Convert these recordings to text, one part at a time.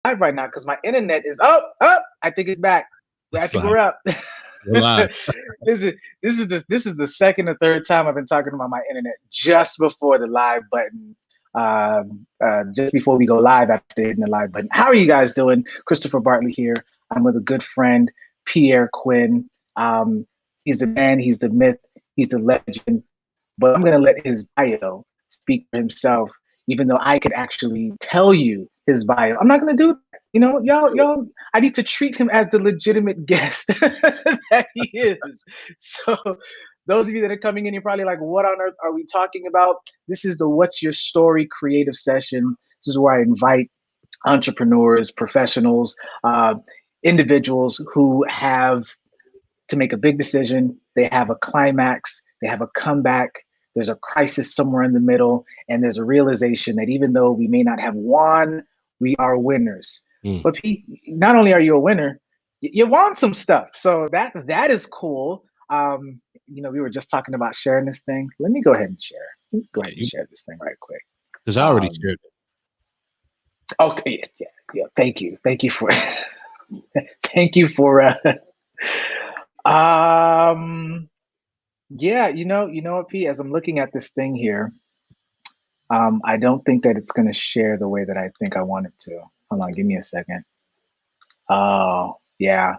live right now because my internet is up. I think it's back. I Looks think like we're up. we're live. This is the second or third time I've been talking about my internet just before the live button. Just before we go live after hitting the live button. How are you guys doing? Christopher Bartley here. I'm with a good friend, Pierre Quinn. He's the man, he's the myth, he's the legend. But I'm gonna let his bio speak for himself, even though I could actually tell you his bio. I'm not gonna do that. Y'all, I need to treat him as the legitimate guest that he is. So those of you that are coming in, you're probably like, what on earth are we talking about? This is the What's Your Story creative session. This is where I invite entrepreneurs, professionals, individuals who have to make a big decision. They have a climax, they have a comeback, there's a crisis somewhere in the middle, and there's a realization that even though we may not have won, we are winners. But Pete, not only are you a winner, you won some stuff. So that is cool. We were just talking about sharing this thing. Let me go ahead and share. Let me go ahead and share this thing right quick. Because I already shared it. Okay, yeah. Thank you for thank you for yeah, you know what, P, as I'm looking at this thing here, I don't think that it's gonna share the way that I think I want it to. Hold on, give me a second. Oh, yeah.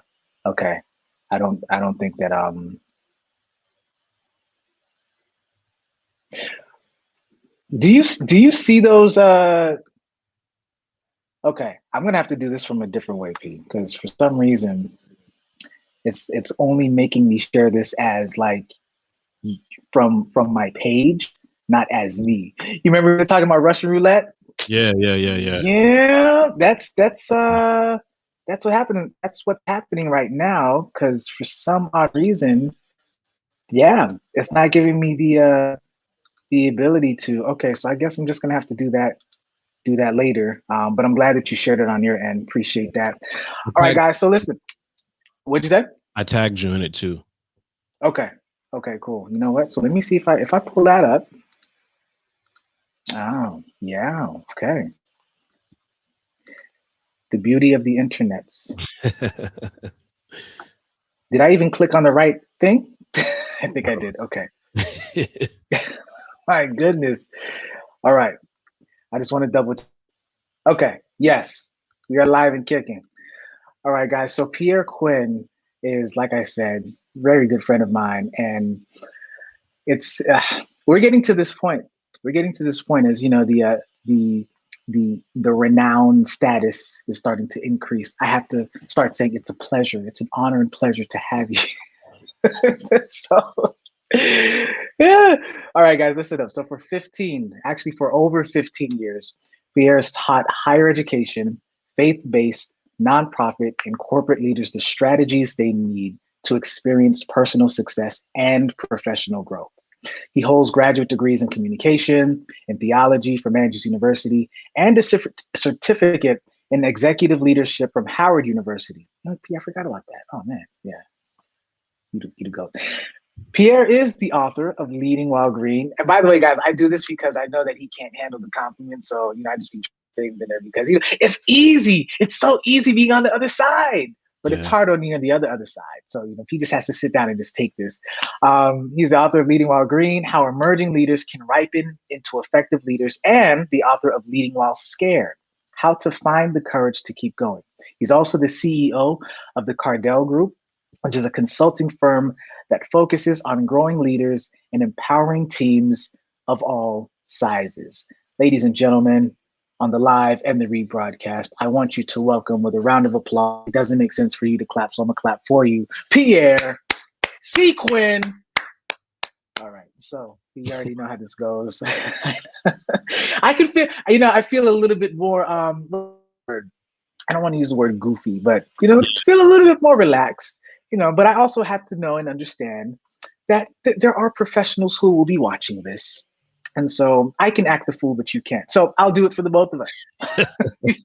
Okay. I don't think that do you see those okay, I'm gonna have to do this from a different way, P, because for some reason it's only making me share this as like from my page, not as me. You remember we were talking about Russian roulette? Yeah. Yeah, that's what happened. That's what's happening right now. Because for some odd reason, yeah, it's not giving me the ability to. Okay, so I guess I'm just gonna have to do that later. But I'm glad that you shared it on your end. Appreciate that. All right, guys. So listen, what'd you say? I tagged you in it too. Okay. Okay, cool. You know what? So let me see if I pull that up. Oh, yeah. Okay. The beauty of the internets. Did I even click on the right thing? I think I did. Okay. My goodness. All right. I just want to double. Okay. Yes. We are live and kicking. All right, guys. So Pierre Quinn is, like I said, very good friend of mine. And it's, we're getting to this point. We're getting to this point as, the renown status is starting to increase. I have to start saying it's a pleasure. It's an honor and pleasure to have you. So yeah. All right, guys, listen up. So for over 15 years, Pierre has taught higher education, faith-based, nonprofit, and corporate leaders the strategies they need to experience personal success and professional growth. He holds graduate degrees in communication and theology from Andrews University and a certificate in executive leadership from Howard University. P, I forgot about that. Oh, man. Yeah. You to go. Pierre is the author of Leading While Green. And by the way, guys, I do this because I know that he can't handle the compliments. So, I just be things in there because it's easy. It's so easy being on the other side. But it's hard on the other side. So, he just has to sit down and just take this. He's the author of Leading While Green, How Emerging Leaders Can Ripen into Effective Leaders, and the author of Leading While Scared, How to Find the Courage to Keep Going. He's also the CEO of the Cardell Group, which is a consulting firm that focuses on growing leaders and empowering teams of all sizes. Ladies and gentlemen, on the live and the rebroadcast, I want you to welcome with a round of applause. It doesn't make sense for you to clap, so I'm gonna clap for you. Pierre C. Quinn. All right, so you already know how this goes. I can feel, I feel a little bit more, I don't want to use the word goofy, but, just feel a little bit more relaxed, but I also have to know and understand that there are professionals who will be watching this. And so I can act the fool, but you can't. So I'll do it for the both of us.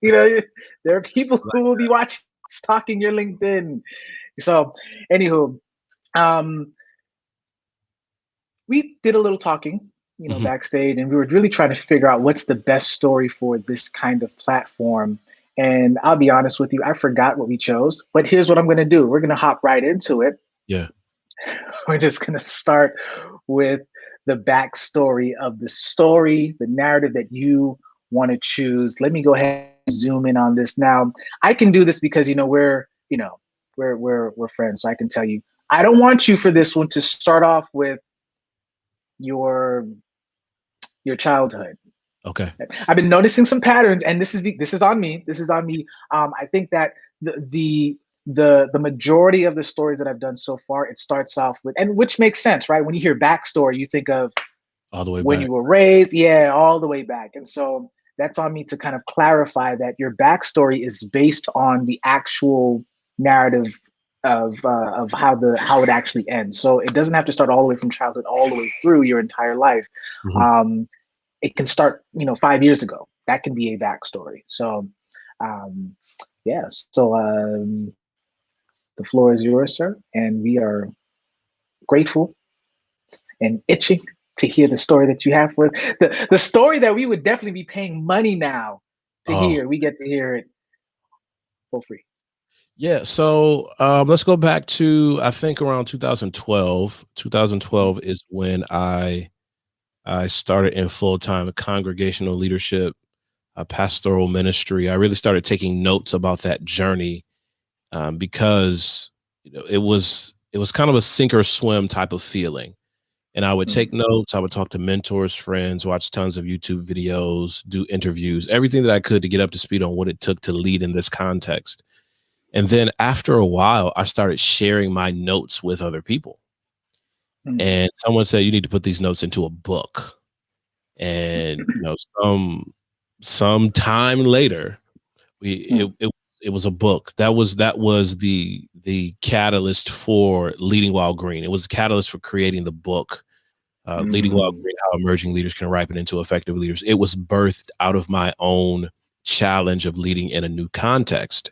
There are people who will be watching, stalking your LinkedIn. So, anywho, we did a little talking, backstage, and we were really trying to figure out what's the best story for this kind of platform. And I'll be honest with you, I forgot what we chose, but here's what I'm going to do. We're going to hop right into it. Yeah. We're just going to start with the backstory of the story, the narrative that you want to choose. Let me go ahead and zoom in on this. Now, I can do this because, we're friends. So I can tell you, I don't want you for this one to start off with your childhood. Okay. I've been noticing some patterns, and this is on me. This is on me. I think that the majority of the stories that I've done so far, it starts off with, and which makes sense, right? When you hear backstory, you think of All the way when back. you were raised, yeah, all the way back. And so that's on me to kind of clarify that your backstory is based on the actual narrative of how it actually ends. So it doesn't have to start all the way from childhood all the way through your entire life. Mhm. It can start, 5 years ago. That can be a backstory. So, yeah. So the floor is yours, sir, and we are grateful and itching to hear the story that you have for the story that we would definitely be paying money now to Oh, hear. We get to hear it for free. yeah. So let's go back to, I think, around 2012. 2012 is when I started in full-time congregational leadership, pastoral ministry. I really started taking notes about that journey, because it was kind of a sink or swim type of feeling. And I would take notes. I would talk to mentors, friends, watch tons of YouTube videos, do interviews, everything that I could to get up to speed on what it took to lead in this context. And then after a while, I started sharing my notes with other people. And someone said, you need to put these notes into a book. And some time later, it was a book. That was the catalyst for Leading While Green. It was a catalyst for creating the book, Leading While Green: How Emerging Leaders Can Ripen into Effective Leaders. It was birthed out of my own challenge of leading in a new context.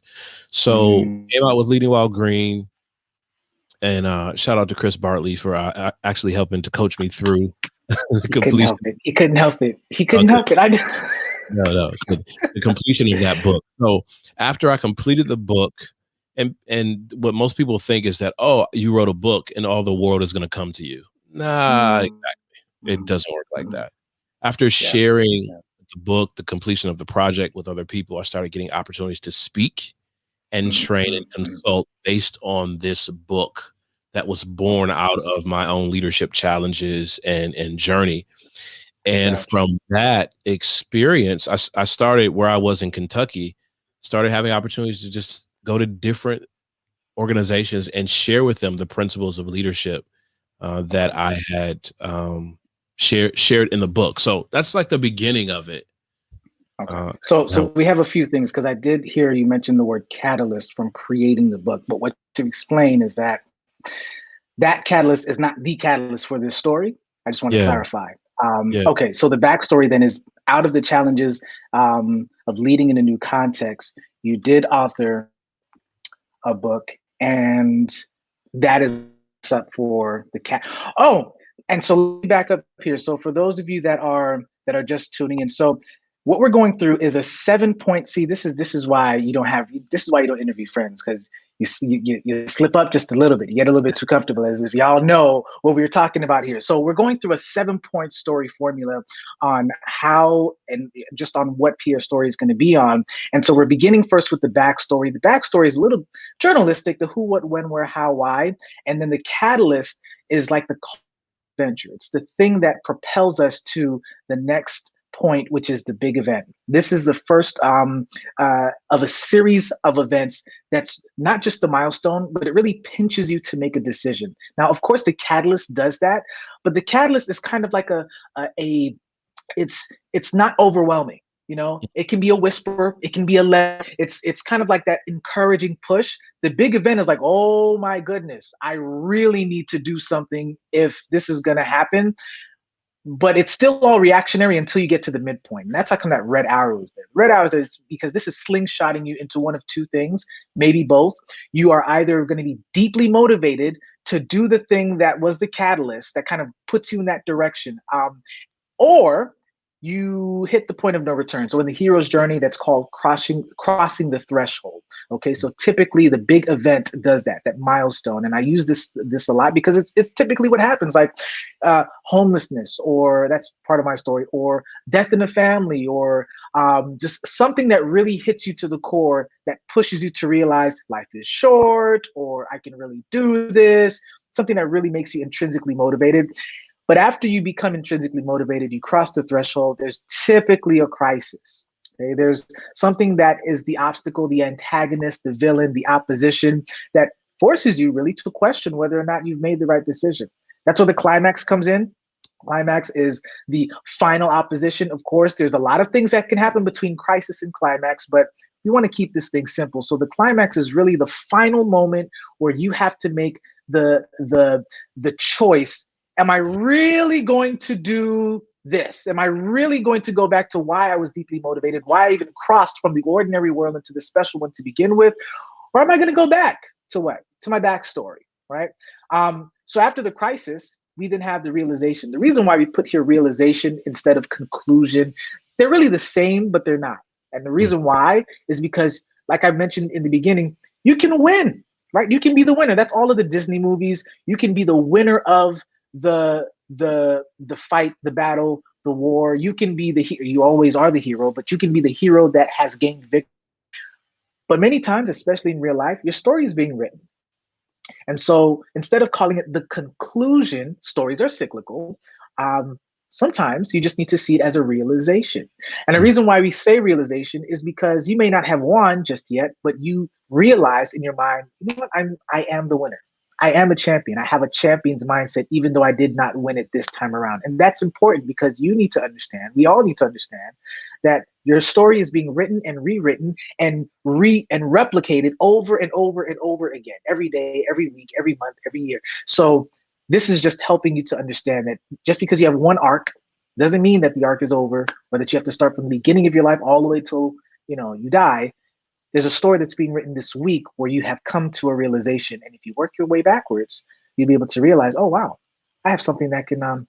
So came out with Leading While Green, and shout out to Chris Bartley for actually helping to coach me through the completion. He couldn't help it. He couldn't help it. No, the completion of that book. So after I completed the book, and what most people think is that, oh, you wrote a book and all the world is going to come to you. Nah, exactly. It doesn't work like that. After sharing the book, the completion of the project with other people, I started getting opportunities to speak and train and consult based on this book that was born out of my own leadership challenges and journey. And from that experience, I started where I was in Kentucky, started having opportunities to just go to different organizations and share with them the principles of leadership that I had shared in the book. So that's like the beginning of it. Okay. So we have a few things, because I did hear you mention the word catalyst from creating the book. But what to explain is that catalyst is not the catalyst for this story. I just want to clarify. Okay, so the backstory then is, out of the challenges of leading in a new context, you did author a book, and that is up for the cat. Oh, and so let me back up here. So for those of you that are just tuning in, so what we're going through is a 7-point. See, this is why you don't interview friends, because you slip up just a little bit. You get a little bit too comfortable, as if y'all know what we were talking about here. So we're going through a 7-point story formula on how, and just on what Pierre's story is going to be on. And so we're beginning first with the backstory. The backstory is a little journalistic: the who, what, when, where, how, why. And then the catalyst is like the venture. It's the thing that propels us to the next point, which is the big event. This is the first of a series of events that's not just the milestone, but it really pinches you to make a decision. Now, of course, the catalyst does that, but the catalyst is kind of like it's not overwhelming. It can be a whisper, it can be a letter. It's kind of like that encouraging push. The big event is like, oh my goodness, I really need to do something if this is going to happen. But it's still all reactionary until you get to the midpoint. And that's how come that red arrow is there. Red arrow is because this is slingshotting you into one of two things, maybe both. You are either going to be deeply motivated to do the thing that was the catalyst that kind of puts you in that direction, or you hit the point of no return. So in the hero's journey, that's called crossing the threshold. Okay, so typically the big event does that milestone, and I use this a lot because it's typically what happens, like homelessness, or that's part of my story, or death in the family, or just something that really hits you to the core, that pushes you to realize life is short, or I can really do this. Something that really makes you intrinsically motivated. But after you become intrinsically motivated, you cross the threshold, there's typically a crisis. Okay? There's something that is the obstacle, the antagonist, the villain, the opposition, that forces you really to question whether or not you've made the right decision. That's where the climax comes in. Climax is the final opposition. Of course, there's a lot of things that can happen between crisis and climax, but we want to keep this thing simple. So the climax is really the final moment where you have to make the choice. Am I really going to do this? Am I really going to go back to why I was deeply motivated, why I even crossed from the ordinary world into the special one to begin with? Or am I going to go back to what? To my backstory, right? So after the crisis, we then have the realization. The reason why we put here realization instead of conclusion, they're really the same, but they're not. And the reason why is because, like I mentioned in the beginning, you can win, right? You can be the winner. That's all of the Disney movies. You can be the winner of the fight, the battle, the war. You can be the hero. You always are the hero, but you can be the hero that has gained victory. But many times, especially in real life, your story is being written. And so instead of calling it the conclusion, stories are cyclical. Sometimes you just need to see it as a realization. And the reason why we say realization is because you may not have won just yet, but you realize in your mind, you know what, I am the winner. I am a champion. I have a champion's mindset, even though I did not win it this time around. And that's important because you need to understand, we all need to understand, that your story is being written and rewritten and replicated over and over and over again, every day, every week, every month, every year. So this is just helping you to understand that just because you have one arc doesn't mean that the arc is over, or that you have to start from the beginning of your life all the way till you die. There's a story that's being written this week where you have come to a realization. And if you work your way backwards, you'll be able to realize, oh, wow, I have something that can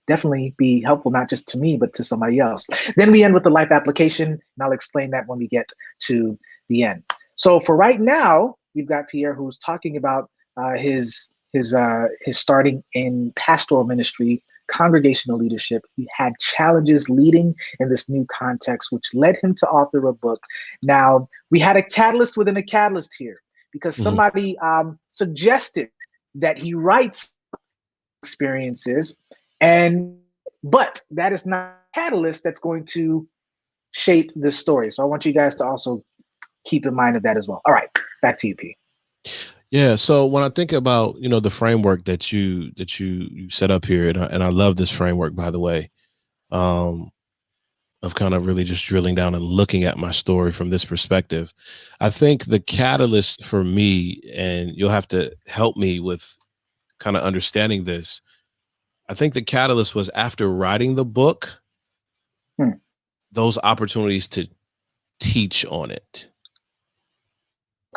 definitely be helpful, not just to me, but to somebody else. Then we end with the life application, and I'll explain that when we get to the end. So for right now, we've got Pierre, who's talking about his starting in pastoral ministry, congregational leadership. He had challenges leading in this new context, which led him to author a book. Now, we had a catalyst within a catalyst here, because somebody suggested that he writes experiences, but that is not a catalyst that's going to shape the story. So I want you guys to also keep in mind of that as well. All right, back to you, P. Yeah. So when I think about, the framework that you set up here, and I love this framework, by the way, of kind of really just drilling down and looking at my story from this perspective. I think the catalyst for me, and you'll have to help me with kind of understanding this. I think the catalyst was after writing the book, those opportunities to teach on it.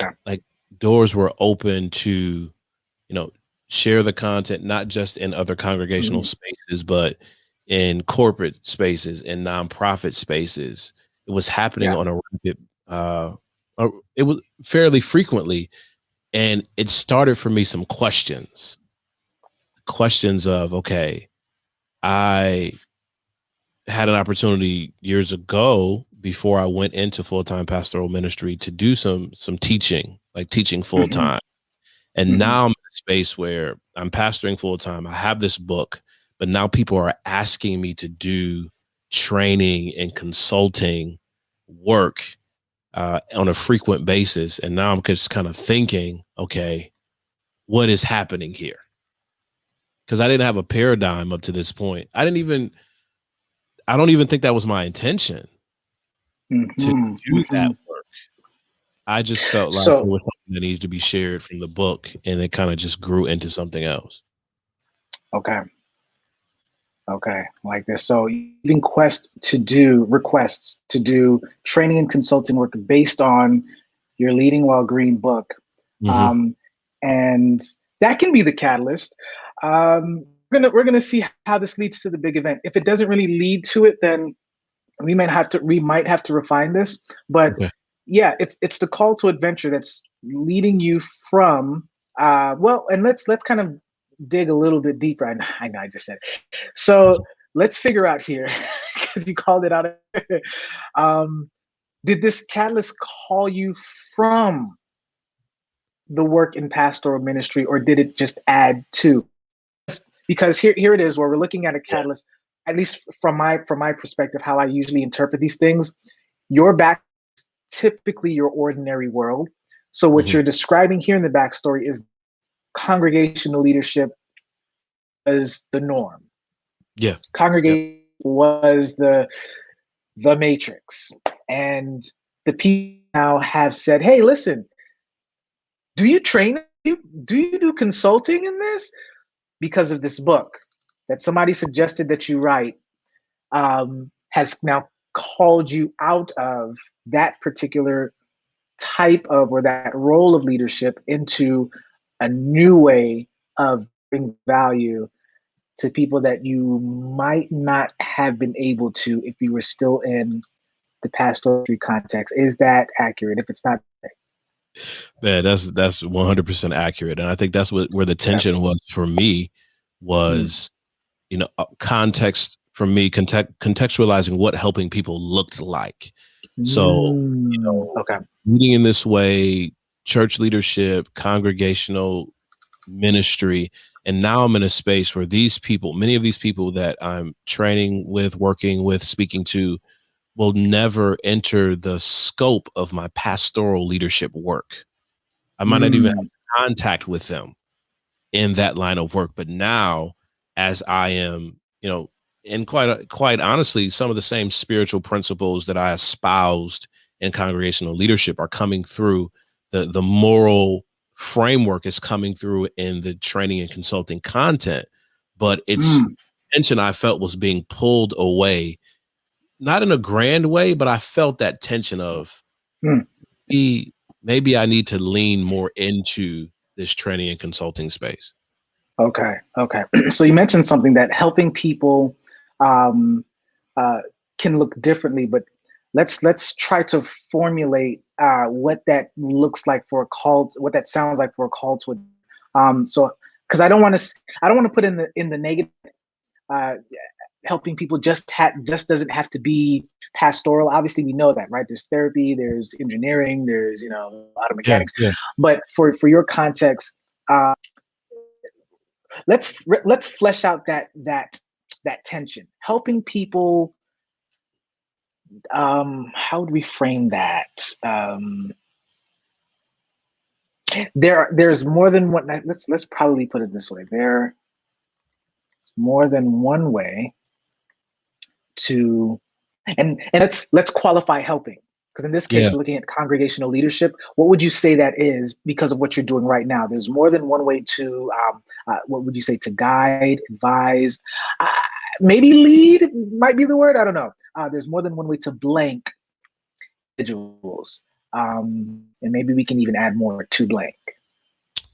Okay. Like, doors were open to, share the content, not just in other congregational spaces, but in corporate spaces and nonprofit spaces. It was happening on a rapid, it was fairly frequently. And it started for me some questions of, okay, I had an opportunity years ago before I went into full-time pastoral ministry to do some teaching, like teaching full-time. And now I'm in a space where I'm pastoring full-time. I have this book, but now people are asking me to do training and consulting work on a frequent basis. And now I'm just kind of thinking, okay, what is happening here? Because I didn't have a paradigm up to this point. I don't even think that was my intention to do that work. I just felt like it was something that needs to be shared from the book, and it kind of just grew into something else. Okay, like this. So even requests to do training and consulting work based on your Leading While Green book. And that can be the catalyst. we're gonna see how this leads to the big event. If it doesn't really lead to it, then we might have to refine this. But Okay. yeah, it's the call to adventure that's leading you from well, and let's kind of dig a little bit deeper. I know I just said. So let's figure out here, because you called it out. um, did this catalyst call you from the work in pastoral ministry, or did it just add to? Because here it is, where we're looking at a catalyst, at least from my perspective, how I usually interpret these things. Your back, typically your ordinary world. So what Mhm. you're describing here in the backstory is congregational leadership is the norm. Yeah. Yep. Congregation was the matrix, and the people now have said, "Hey, listen, do you train? Do you do consulting in this?" Because of this book that somebody suggested that you write, has now called you out of that particular type of, or that role of leadership, into a new way of bringing value to people that you might not have been able to if you were still in the pastoral context. Is that accurate? If it's not, Man, that's 100% accurate, and I think that's where the okay. tension was for me Mm. was, context for me, contextualizing what helping people looked like. So, Okay. leading in this way, church leadership, congregational ministry, and now I'm in a space where these people, many of these people that I'm training with, working with, speaking to, will never enter the scope of my pastoral leadership work. I might not even Mm. have contact with them in that line of work. But now, as I am, and quite honestly, some of the same spiritual principles that I espoused in congregational leadership are coming through. The moral framework is coming through in the training and consulting content, but it's Mm. tension I felt was being pulled away, not in a grand way, but I felt that tension of Mm. maybe I need to lean more into this training and consulting space. Okay. Okay. So you mentioned something, that helping people um, uh, can look differently, but let's try to formulate what that looks like for a call, what that sounds like for a call to. So, because I don't want to put in the negative. Uh, Helping people just doesn't have to be pastoral. Obviously, we know that, right? There's therapy, there's engineering, there's auto Yeah, mechanics, yeah, but for your context. Let's flesh out that tension, helping people. How would we frame that? There's more than one. Let's probably put it this way: there's more than one way to, and let's qualify helping, because in this case yeah. we're looking at congregational leadership. What would you say that is, because of what you're doing right now? There's more than one way to, what would you say, to guide, advise, uh, maybe lead might be the word, I don't know. There's more than one way to blank individuals, and maybe we can even add more to blank.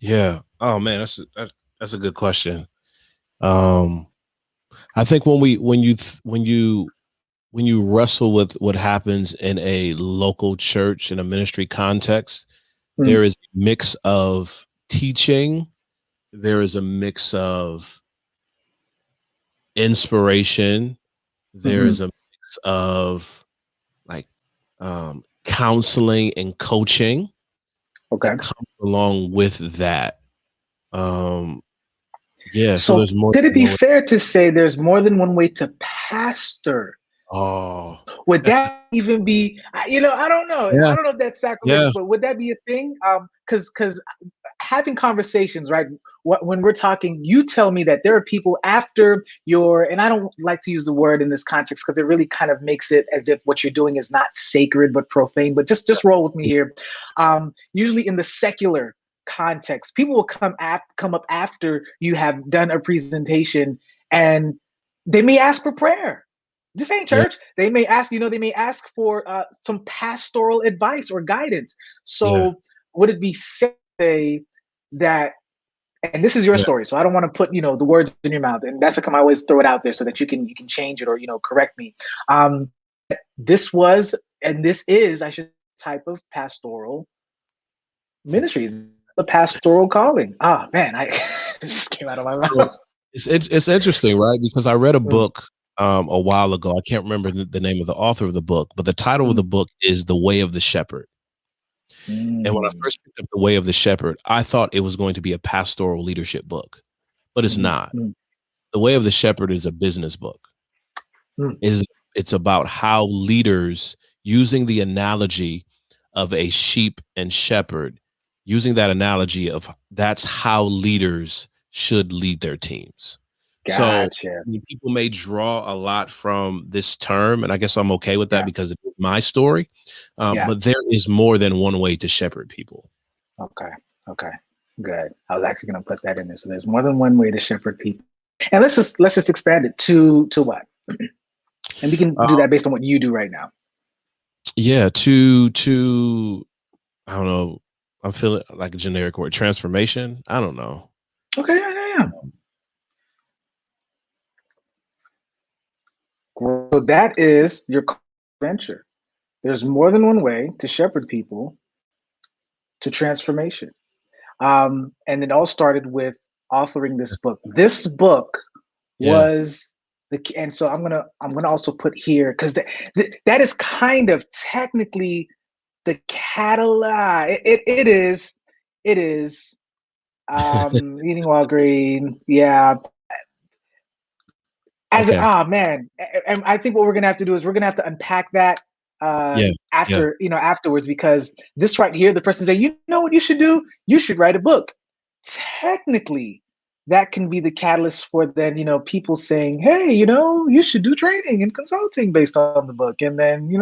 Yeah. Oh man, that's a good question. Um, I think when you wrestle with what happens in a local church in a ministry context, Mm. there is a mix of teaching, there is a mix of inspiration, there Hmm. is a mix of like counseling and coaching Okay. that comes along with that. Um, yeah, so So there's more could it than be one way. fair to say there's more than one way to pastor? Oh, Would that even be, I don't know. yeah, I don't know if that's yeah, sacrilegious, but would that be a thing? Because having conversations, right? When we're talking, you tell me that there are people after your, and I don't like to use the word in this context because it really kind of makes it as if what you're doing is not sacred but profane. But just roll with me here. Usually in the secular context, people will come up after you have done a presentation, and they may ask for prayer. This ain't yeah, church. They may ask for some pastoral advice or guidance. yeah. So would it be safe to say that and this is your Yeah. story, so I don't want to put the words in your mouth, and that's how I always throw it out there so that you can change it or correct me. Um, this was and this is, I should, type of pastoral ministries, the pastoral calling. Ah, man, I this came out of my Well, mouth. it's interesting, right? Because I read a book a while ago. I can't remember the name of the author of the book, but the title of the book is The Way of the Shepherd. And when I Mm, first picked up The Way of the Shepherd, I thought it was going to be a pastoral leadership book, but it's mm, not. mm, The Way of the Shepherd is a business book. mm. It's about how leaders, using the analogy of a sheep and shepherd, using that analogy of that's how leaders should lead their teams. So Gotcha. people may draw a lot from this term, and I guess I'm okay with that Yeah. because it's my story. Yeah. But there is more than one way to shepherd people. Okay. Okay. Good. I was actually going to put that in there. So there's more than one way to shepherd people, and let's just expand it to what, and we can Uh, do that based on what you do right now. yeah, to I don't know. I'm feeling like a generic word, transformation. I don't know. Okay. Yeah. So that is your venture. There's more than one way to shepherd people to transformation. And it all started with authoring this book. This book Yeah. was and so I'm gonna also put here, because that is kind of technically the catalog. It is eating while green. Yeah. Okay. Man, and I think what we're gonna have to do is we're gonna have to unpack that Yeah. Yeah. afterwards, because this right here, the person say, you know what you should do? You should write a book. Technically, that can be the catalyst for then people saying, hey, you should do training and consulting based on the book, and then you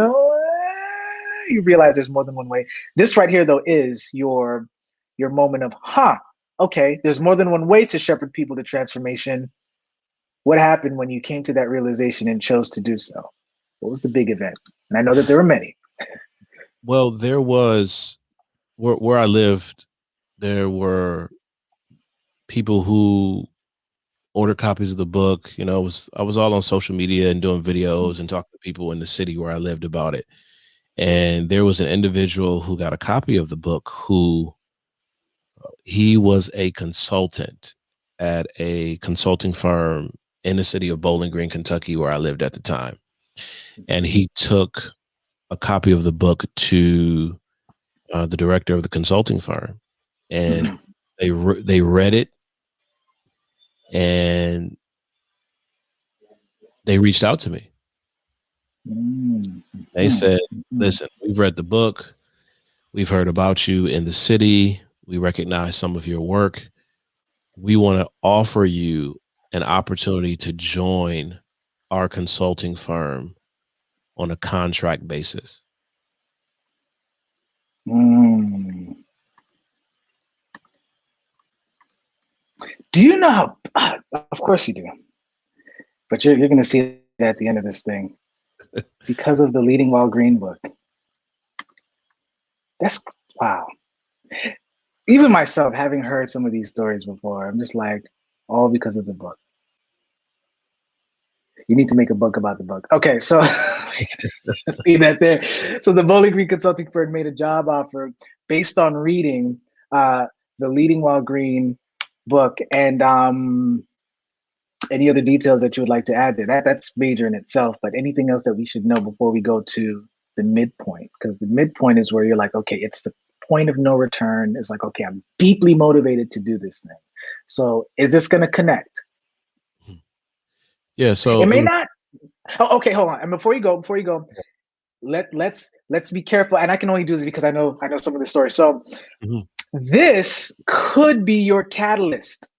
realize there's more than one way. This right here, though, is your moment of, okay, there's more than one way to shepherd people to transformation. What happened when you came to that realization and chose to do so? What was the big event? And I know that there were many. Well, there was where I lived, there were people who ordered copies of the book. I was all on social media and doing videos and talking to people in the city where I lived about it. And there was an individual who got a copy of the book who he was a consultant at a consulting firm in the city of Bowling Green, Kentucky, where I lived at the time. And he took a copy of the book to the director of the consulting firm, and they read it, and they reached out to me. They said, listen, we've read the book. We've heard about you in the city. We recognize some of your work. We want to offer you an opportunity to join our consulting firm on a contract basis. Do you know how? Of course you do. But you're going to see it at the end of this thing, because of the Leading While Green book. That's wow. Even myself, having heard some of these stories before, I'm just like, all because of the book. You need to make a book about the book. Okay, so leave that there. So the Bowling Green consulting firm made a job offer based on reading the Leading While Green book, and any other details that you would like to add there. That's major in itself, but anything else that we should know before we go to the midpoint? Because the midpoint is where you're like, okay, it's the point of no return. It's like, okay, I'm deeply motivated to do this thing. So is this going to connect? Yeah. So It may not. Oh, okay, hold on. And before you go, let's be careful. And I can only do this because I know some of the stories. So this could be your catalyst,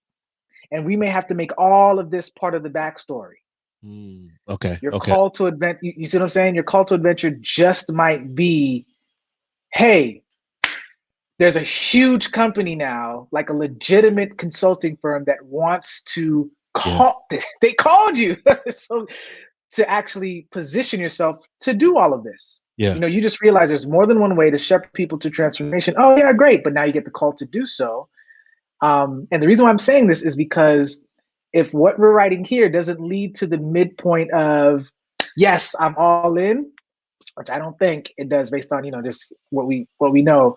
and we may have to make all of this part of the backstory. Okay. Your call to adventure, you see what I'm saying? Your call to adventure just might be, hey, there's a huge company now, like a legitimate consulting firm that wants to call, they called you. So to actually position yourself to do all of this. Yeah. You just realize there's more than one way to shepherd people to transformation. Oh yeah, great. But now you get the call to do so. And the reason why I'm saying this is because if what we're writing here doesn't lead to the midpoint of, yes, I'm all in, which I don't think it does based on, just what we know,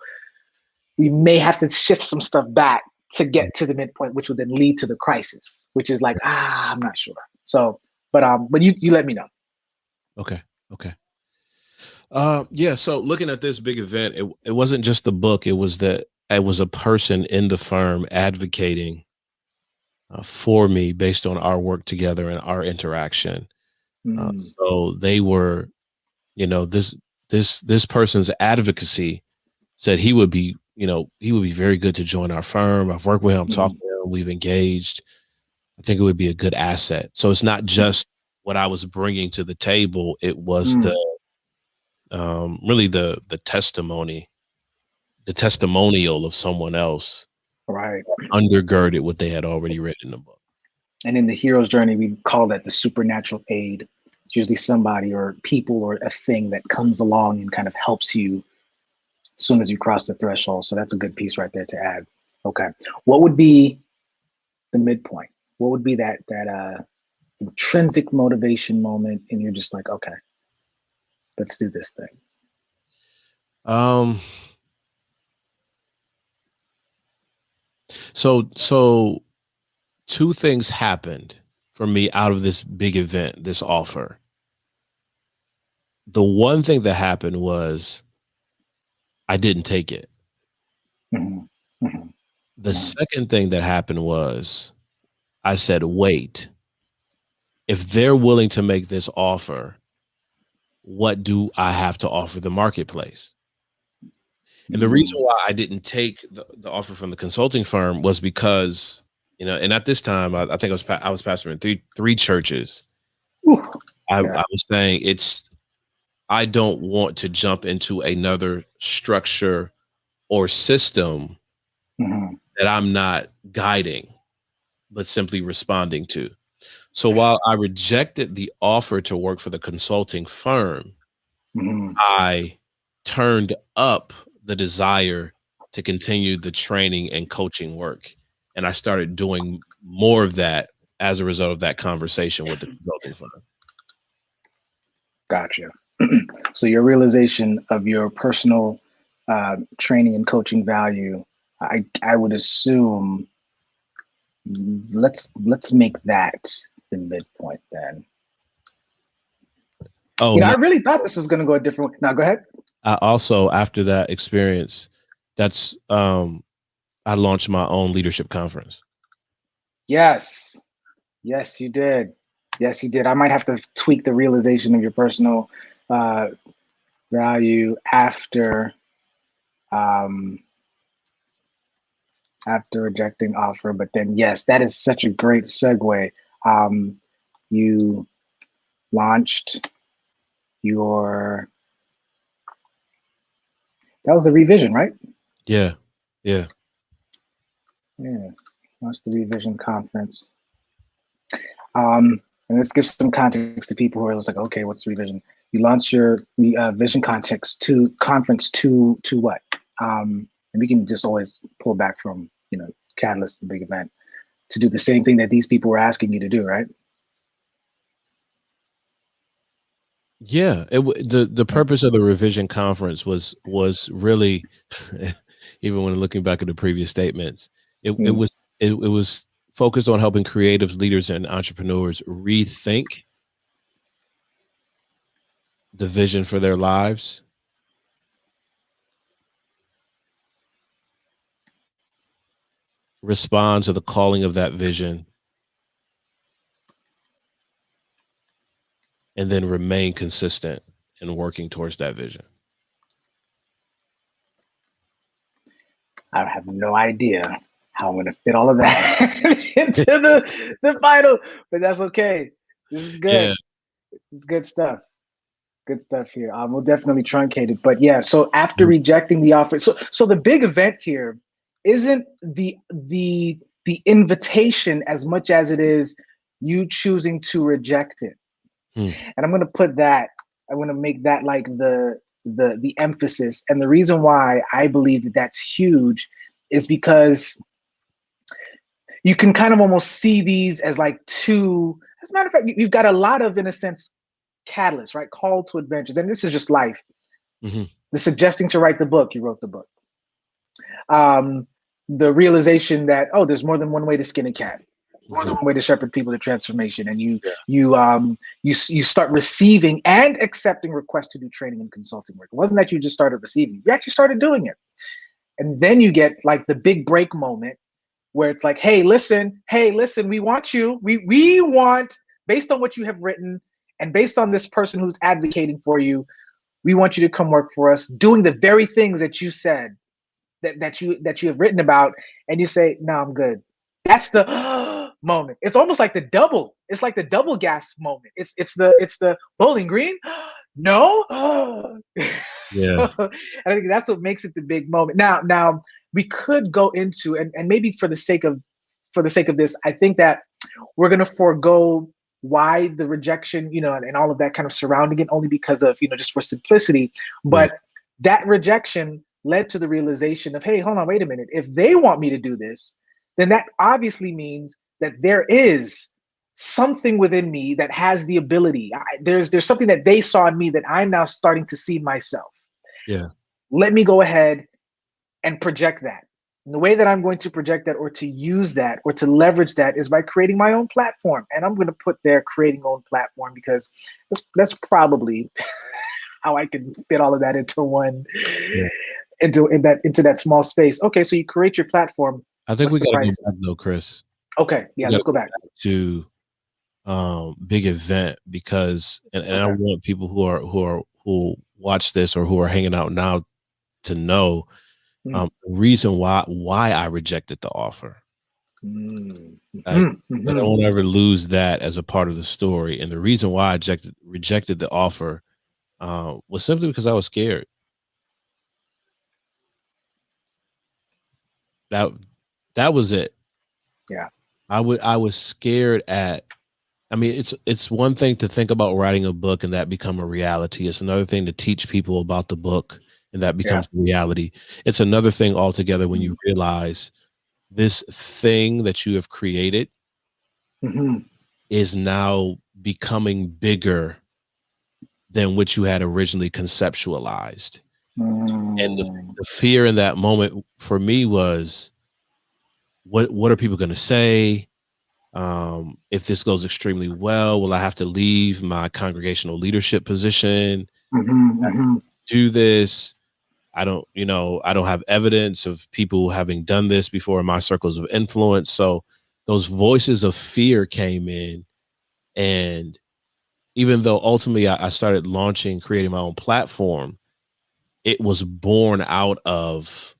we may have to shift some stuff back to get to the midpoint, which would then lead to the crisis, which is like, I'm not sure. So, but you let me know. Okay. Yeah. So looking at this big event, it wasn't just the book. It was a person in the firm advocating for me based on our work together and our interaction. So they were, this person's advocacy said he would be very good to join our firm. I've worked with him, talked with him, we've engaged. I think it would be a good asset. So it's not just what I was bringing to the table. It was really the testimonial of someone else, right, undergirded what they had already written in the book. And in the hero's journey, we call that the supernatural aid. It's usually somebody or people or a thing that comes along and kind of helps you as soon as you cross the threshold. So that's a good piece right there to add. Okay. What would be the midpoint? What would be that intrinsic motivation moment? And you're just like, okay, let's do this thing. So two things happened for me out of this big event, this offer. The one thing that happened was I didn't take it. The second thing that happened was I said, wait, if they're willing to make this offer, what do I have to offer the marketplace? And the reason why I didn't take the offer from the consulting firm was because, and at this time, I think I was pastoring three churches. I was saying I don't want to jump into another structure or system that I'm not guiding, but simply responding to. So while I rejected the offer to work for the consulting firm, I turned up the desire to continue the training and coaching work. And I started doing more of that as a result of that conversation with the consulting firm. Gotcha. So your realization of your personal training and coaching value, I would assume, let's make that the midpoint then. Oh, I really thought this was going to go a different way. Now, go ahead. I also, after that experience, I launched my own leadership conference. Yes, you did. Yes, you did. I might have to tweak the realization of your personal value after rejecting offer. But then, yes, that is such a great segue. You launched that was the revision, right? Yeah. Launched the revision conference. And let's give some context to people who are just like, okay, what's revision? You launched your vision conference to what? And we can just always pull back from, Catalyst, the big event, to do the same thing that these people were asking you to do, right? Yeah, the purpose of the revision conference was really, even when looking back at the previous statements, it was focused on helping creatives, leaders, and entrepreneurs rethink the vision for their lives, respond to the calling of that vision, and then remain consistent in working towards that vision. I have no idea how I'm going to fit all of that into the final, but that's okay. This is good. Yeah. This is good stuff. Good stuff here. We'll definitely truncate it, but yeah. So after rejecting the offer, so the big event here isn't the invitation as much as it is you choosing to reject it. And I'm going to put that. I'm going to make that like the emphasis. And the reason why I believe that that's huge is because you can kind of almost see these as like two, as a matter of fact, you've got a lot of, in a sense, catalysts, right? Call to adventures. And this is just life. Mm-hmm. The suggesting to write the book, you wrote the book. The realization that, oh, there's more than one way to skin a cat, more than one way to shepherd people to transformation. And you start receiving and accepting requests to do training and consulting work. It wasn't that you just started receiving, you actually started doing it. And then you get like the big break moment where it's like, hey, listen, we want you. We want, based on what you have written and based on this person who's advocating for you, we want you to come work for us, doing the very things that you said, that you have written about. And you say, no, I'm good. That's the moment. It's almost like the double. It's like the double gas moment. It's the Bowling Green. No. Yeah. So, and I think that's what makes it the big moment. Now we could go into, and maybe for the sake of this, I think that we're going to forego why the rejection, and all of that kind of surrounding it, only because of, just for simplicity. But that rejection led to the realization of, hey, hold on, wait a minute. If they want me to do this, then that obviously means that there is something within me that has the ability. There's something that they saw in me that I'm now starting to see in myself. Yeah. Let me go ahead and project that. And the way that I'm going to project that, or to use that, or to leverage that, is by creating my own platform. And I'm going to put there creating own platform, because that's probably how I can fit all of that into one, into that small space. Okay, so you create your platform. I think What's we got to the go price? back though, Chris. Okay, yeah, let's go back to big event, because and I want people who watch this or who are hanging out now to know the reason why I rejected the offer. I don't want to ever lose that as a part of the story. And the reason why I rejected the offer was simply because I was scared. That was it. Yeah. I was scared I mean, it's one thing to think about writing a book and that become a reality. It's another thing to teach people about the book and that becomes reality. It's another thing altogether when you realize this thing that you have created is now becoming bigger than what you had originally conceptualized. And the fear in that moment for me was, what are people going to say? If this goes extremely well, will I have to leave my congregational leadership position? Do this? I don't have evidence of people having done this before in my circles of influence. So those voices of fear came in. And even though ultimately I started creating my own platform, it was born out of,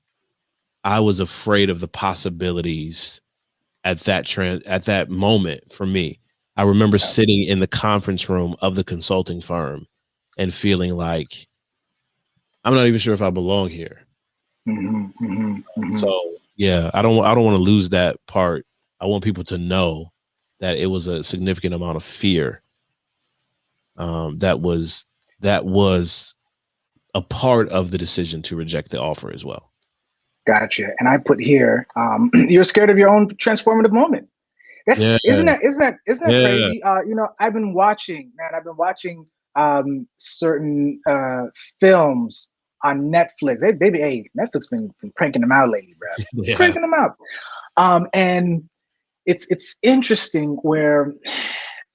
I was afraid of the possibilities at that moment. For me, I remember sitting in the conference room of the consulting firm and feeling like, I'm not even sure if I belong here. So yeah, I don't want to lose that part. I want people to know that it was a significant amount of fear that was a part of the decision to reject the offer as well. Gotcha. And I put here, you're scared of your own transformative moment. Isn't that crazy? I've been watching certain films on Netflix. Netflix been cranking them out lately, bro. Cranking them out. And it's interesting where,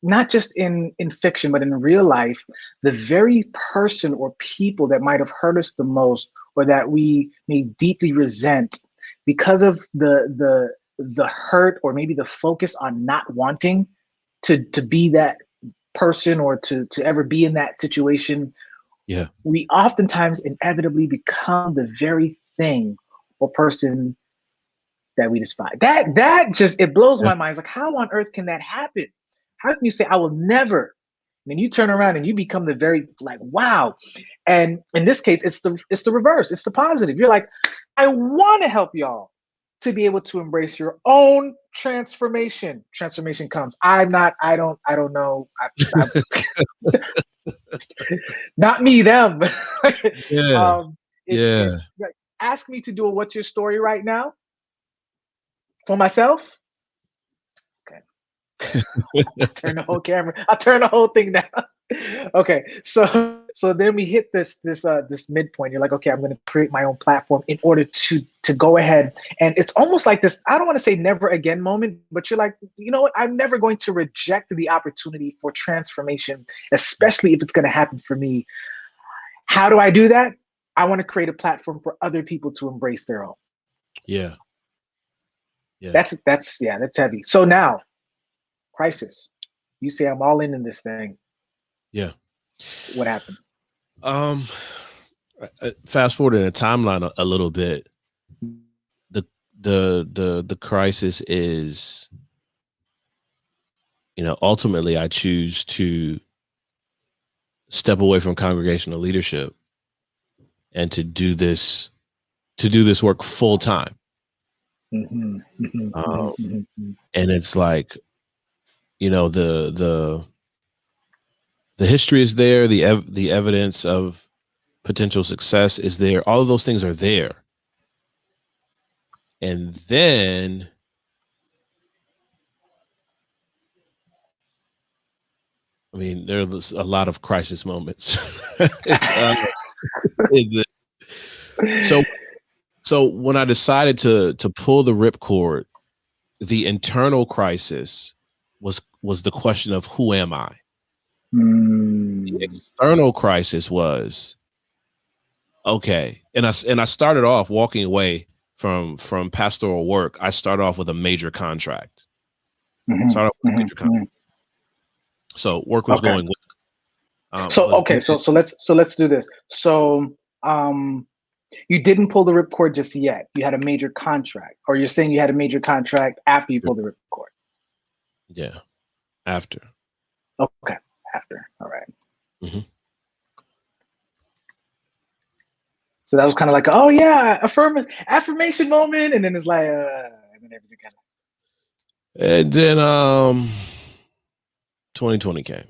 not just in fiction, but in real life, the very person or people that might have hurt us the most, or that we may deeply resent, because of the hurt, or maybe the focus on not wanting to be that person, or to ever be in that situation, we oftentimes inevitably become the very thing or person that we despise. That just, it blows my mind. It's like, how on earth can that happen? How can you say, I will never? And then you turn around and you become the very, like, wow. And in this case, it's the reverse. It's the positive. You're like, I want to help y'all to be able to embrace your own transformation. Transformation comes. I don't know. Not me, them. It's like, ask me to do a what's your story right now for myself. I turn the whole camera. I turn the whole thing down. Okay, so then we hit this midpoint. You're like, okay, I'm going to create my own platform in order to go ahead, and it's almost like this. I don't want to say never again moment, but you're like, you know what? I'm never going to reject the opportunity for transformation, especially if it's going to happen for me. How do I do that? I want to create a platform for other people to embrace their own. Yeah. That's heavy. So now, crisis. You say I'm all in this thing. Yeah. What happens? Fast forward in a timeline a little bit. The crisis is, ultimately I choose to step away from congregational leadership and to do this work full time. And it's like, the history is there, the evidence of potential success is there. All of those things are there. And then I mean, there's a lot of crisis moments. So when I decided to pull the ripcord, the internal crisis was the question of who am I? The external crisis was, okay, and I started off walking away from pastoral work. I started off with a major contract. So work was going. So let's do this. So you didn't pull the ripcord just yet. You had a major contract, or you're saying you had a major contract after you pulled the ripcord? Yeah, after. Okay, after. All right. Mm-hmm. So that was kind of like, oh yeah, affirmation moment, and then it's like, and then everything kind of. And then 2020 came.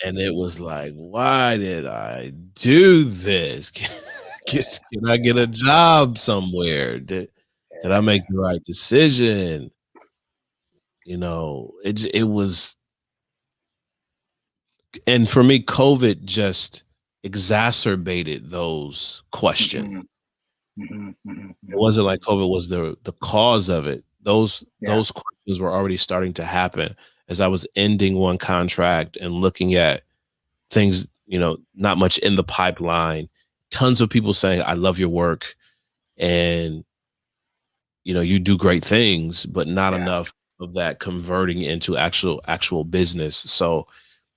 And it was like, why did I do this? Can I get a job somewhere? Did I make the right decision? It was, and for me, COVID just exacerbated those questions. It wasn't like COVID was the cause of it. Those questions were already starting to happen as I was ending one contract and looking at things, not much in the pipeline, tons of people saying, I love your work and, you do great things, but not enough of that converting into actual business. So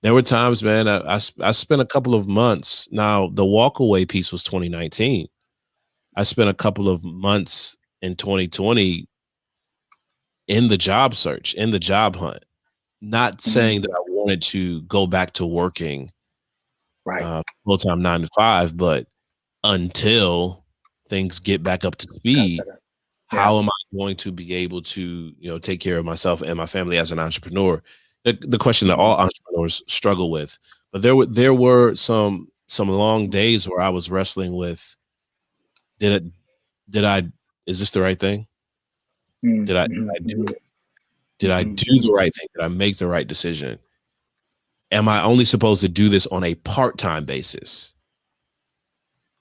there were times, man, I spent a couple of months. Now the walkaway piece was 2019. I spent a couple of months in 2020 in the job search, in the job hunt, not saying that I wanted to go back to working full-time 9 to 5, but until things get back up to speed, how am I going to be able to, take care of myself and my family as an entrepreneur? The question that all entrepreneurs struggle with. But there were some long days where I was wrestling with, is this the right thing? Did I do it? Did I do the right thing? Did I make the right decision? Am I only supposed to do this on a part-time basis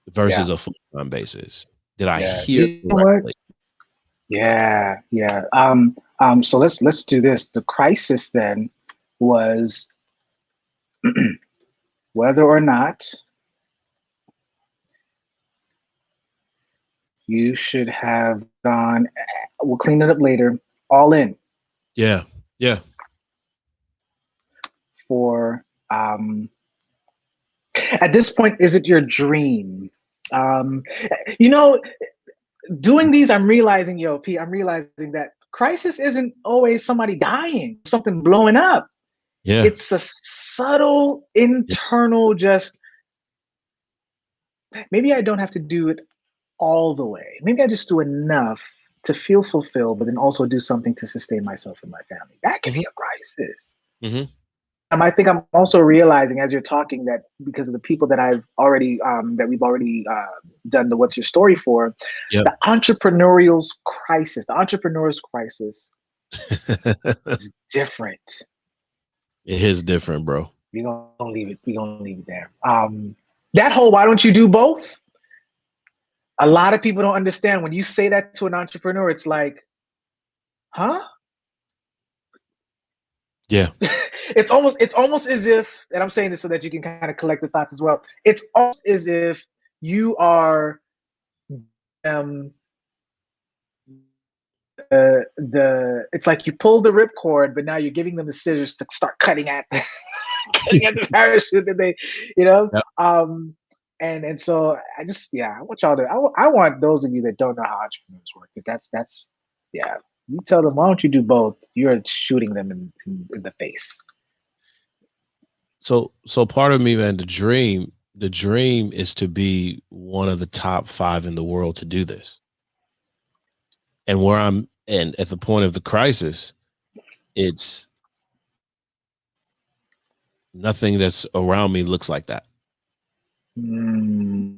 versus a full-time basis? Did I hear correctly? Yeah. So let's do this. The crisis then was whether or not you should have gone, we'll clean it up later, all in. Yeah. For at this point, is it your dream? Doing these, I'm realizing, P, I'm realizing that crisis isn't always somebody dying, something blowing up. Yeah. It's a subtle internal, just maybe I don't have to do it all the way. Maybe I just do enough to feel fulfilled, but then also do something to sustain myself and my family. That can be a crisis. I think I'm also realizing as you're talking that because of the people that I've already that we've already done the "What's Your Story" for, Yep. the entrepreneurial crisis is different. It is different, bro. We're gonna leave it. We're gonna leave it there. That whole "why don't you do both?" A lot of people don't understand when you say that to an entrepreneur. It's like, huh? Yeah. It's almost as if, and I'm saying this so that you can kind of collect the thoughts as well. It's almost as if you are it's like you pull the ripcord, but now you're giving them the scissors to start cutting at cutting at the parachute that they, you know. Yep. And so I want y'all to I want those of you that don't know how entrepreneurs work. That's yeah. You tell them, why don't you do both? You're shooting them in the face. So part of me, man, the dream is to be one of the top 5 in the world to do this. And where I'm, and at the point of the crisis, it's nothing that's around me looks like that. Mm-hmm.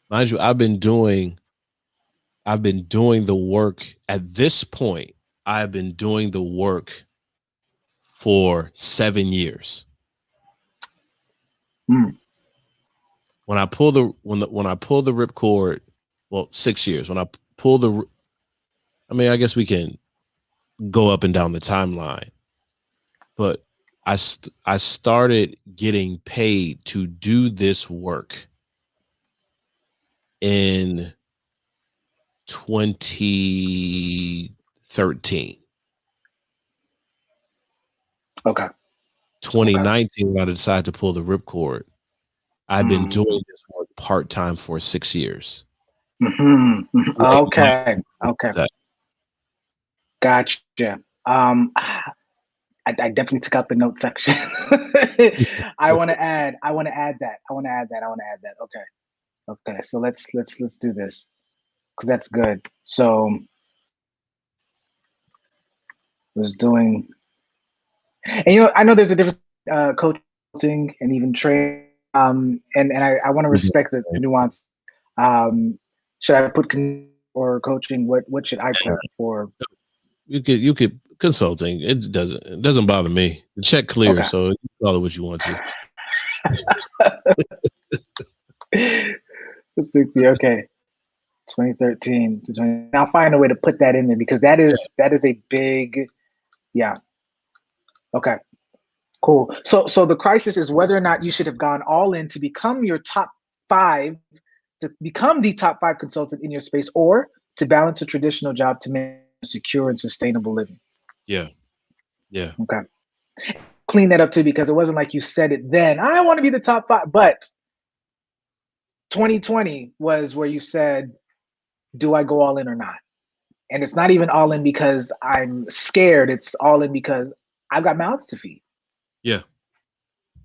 Mind you, I've been doing the work at this point. I've been doing the work for 7 years. Mm. When I pull the ripcord, well, 6 years. When I pull I guess we can go up and down the timeline, but I started getting paid to do this work in 2013. Okay. 2019, when I decided to pull the ripcord, I've been doing this work part-time for 6 years. Okay. Gotcha. I definitely took out the note section. I want to add that. Okay. So let's do this because that's good. So was doing, and I know there's a difference coaching and even training. And I want to respect the nuance. Should I put or coaching? What should I put for? You could consulting. It doesn't bother me. The check clear, Okay. so you call it what you want to. 60. Okay. 2013 to 20. I'll find a way to put that in there because that is a big, yeah. Okay. Cool. So the crisis is whether or not you should have gone all in to become your top 5, to become the top 5 consultant in your space, or to balance a traditional job to make a secure and sustainable living. Yeah. Okay. Clean that up too, because it wasn't like you said it then. I want to be the top 5, but 2020 was where you said, do I go all in or not? And it's not even all in because I'm scared. It's all in because I've got mouths to feed. Yeah.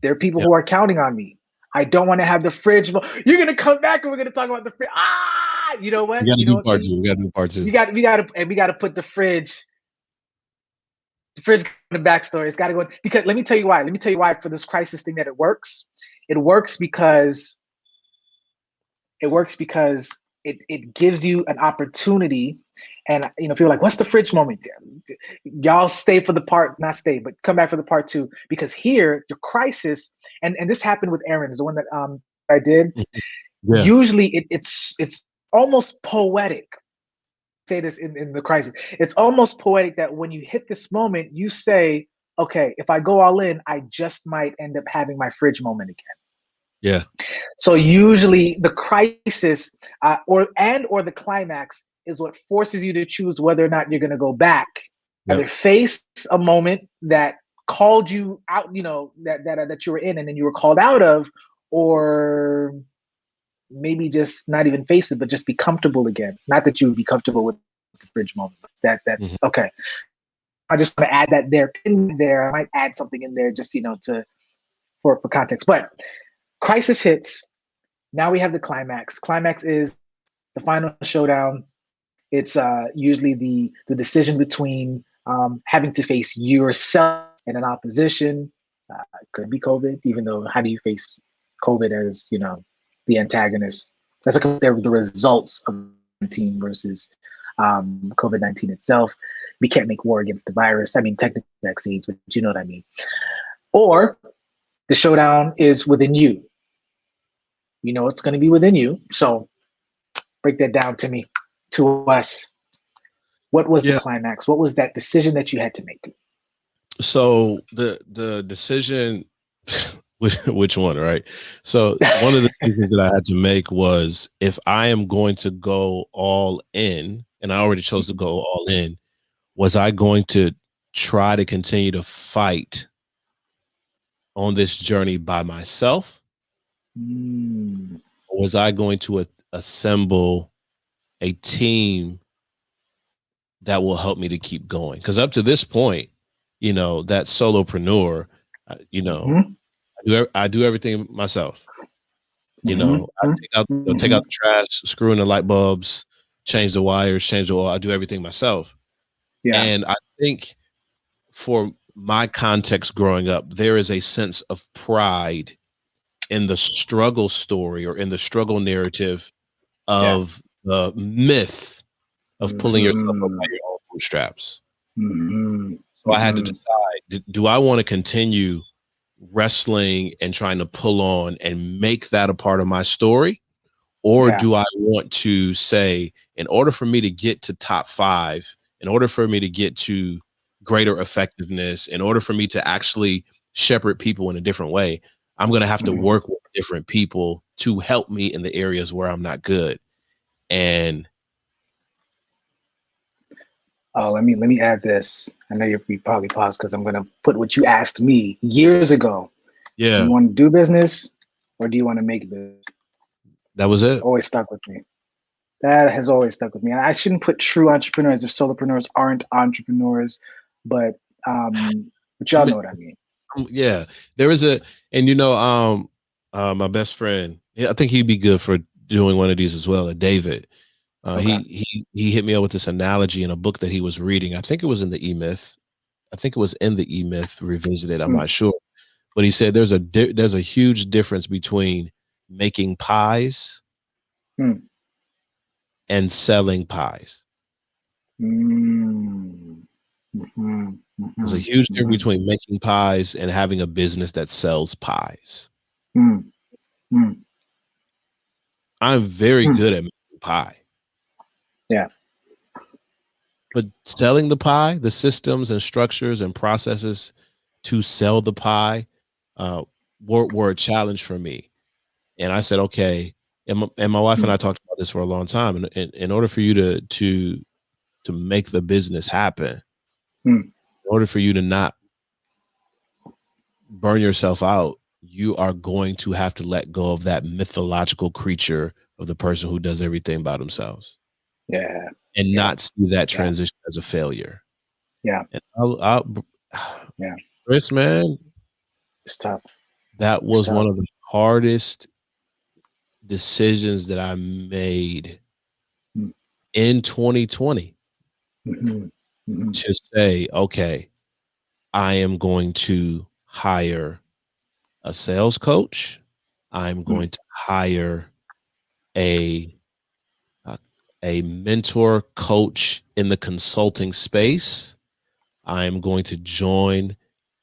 There are people who are counting on me. I don't want to have the fridge. You're gonna come back and we're gonna talk about the fridge. You know what? We gotta do part 2. We gotta do part 2. We gotta put the fridge. The fridge in the backstory. It's gotta go because let me tell you why for this crisis thing that it works. It works because it gives you an opportunity. And people are like, what's the fridge moment? Y'all stay for the part, not stay, but come back for the part 2. Because here, the crisis, and this happened with Aaron's, the one that I did. Yeah. Usually it's almost poetic. Say this in the crisis. It's almost poetic that when you hit this moment, you say, okay, if I go all in, I just might end up having my fridge moment again. Yeah. So usually the crisis or the climax is what forces you to choose whether or not you're going to go back, either face a moment that called you out, that you were in and then you were called out of, or maybe just not even face it, but just be comfortable again. Not that you would be comfortable with the fridge moment. That's okay. I just want to add that in there. I might add something in there just for context. But crisis hits. Now we have the climax. Climax is the final showdown. It's usually the decision between having to face yourself in an opposition. Could be COVID, even though how do you face COVID as, the antagonist? Let's look at the results of 19 versus COVID-19 itself. We can't make war against the virus. I mean, technically vaccines, but you know what I mean. Or the showdown is within you. You know it's going to be within you. So break that down to me, to us. What was the climax? What was that decision that you had to make? So the decision, which one, right? So one of the decisions that I had to make was, if I am going to go all in, and I already chose to go all in, was I going to try to continue to fight on this journey by myself? Or was I going to assemble a team that will help me to keep going? Because up to this point, that solopreneur, I do everything myself. I take out the trash, screw in the light bulbs, change the wires, change the oil. I do everything myself. Yeah. And I think for my context growing up, there is a sense of pride in the struggle story or in the struggle narrative of the myth of pulling yourself up by your own bootstraps. So I had to decide, do I want to continue wrestling and trying to pull on and make that a part of my story? Or do I want to say, in order for me to get to top 5, in order for me to get to greater effectiveness, in order for me to actually shepherd people in a different way, I'm going to have to work with different people to help me in the areas where I'm not good. And let me add this. I know you probably paused because I'm going to put what you asked me years ago. Yeah. You want to do business or do you want to make business? That was it. Always stuck with me. That has always stuck with me. I shouldn't put true entrepreneurs if solopreneurs aren't entrepreneurs, but y'all know what I mean. Yeah, there is my best friend, I think he'd be good for doing one of these as well, David. He hit me up with this analogy in a book that he was reading. I think it was in the E-Myth. Revisited. I'm not sure, but he said there's a huge difference between making pies and selling pies. There's a huge difference between making pies and having a business that sells pies. I'm very good at making pie. Yeah. But selling the pie, the systems and structures and processes to sell the pie were a challenge for me. And I said, okay, and my wife and I talked about this for a long time. And in order for you to make the business happen, in order for you to not burn yourself out, you are going to have to let go of that mythological creature of the person who does everything by themselves. Yeah. And not see that transition as a failure. Yeah. And Chris, man, it's tough. That was one of the hardest decisions that I made in 2020 to say, okay, I am going to hire a sales coach. I'm going to hire a mentor coach in the consulting space. I am going to join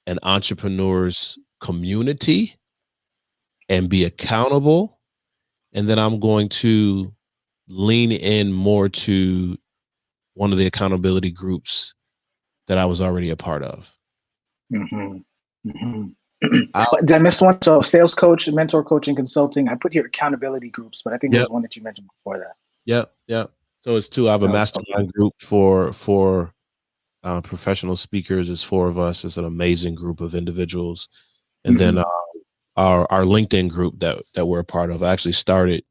an entrepreneur's community and be accountable. And then I'm going to lean in more to one of the accountability groups that I was already a part of. Did I miss one? So sales coach, mentor coaching, consulting. I put here accountability groups, but I think there's one that you mentioned before that. Yep. So it's 2. I have a mastermind group for professional speakers. It's 4 of us. It's an amazing group of individuals. And then our LinkedIn group that we're a part of. I actually started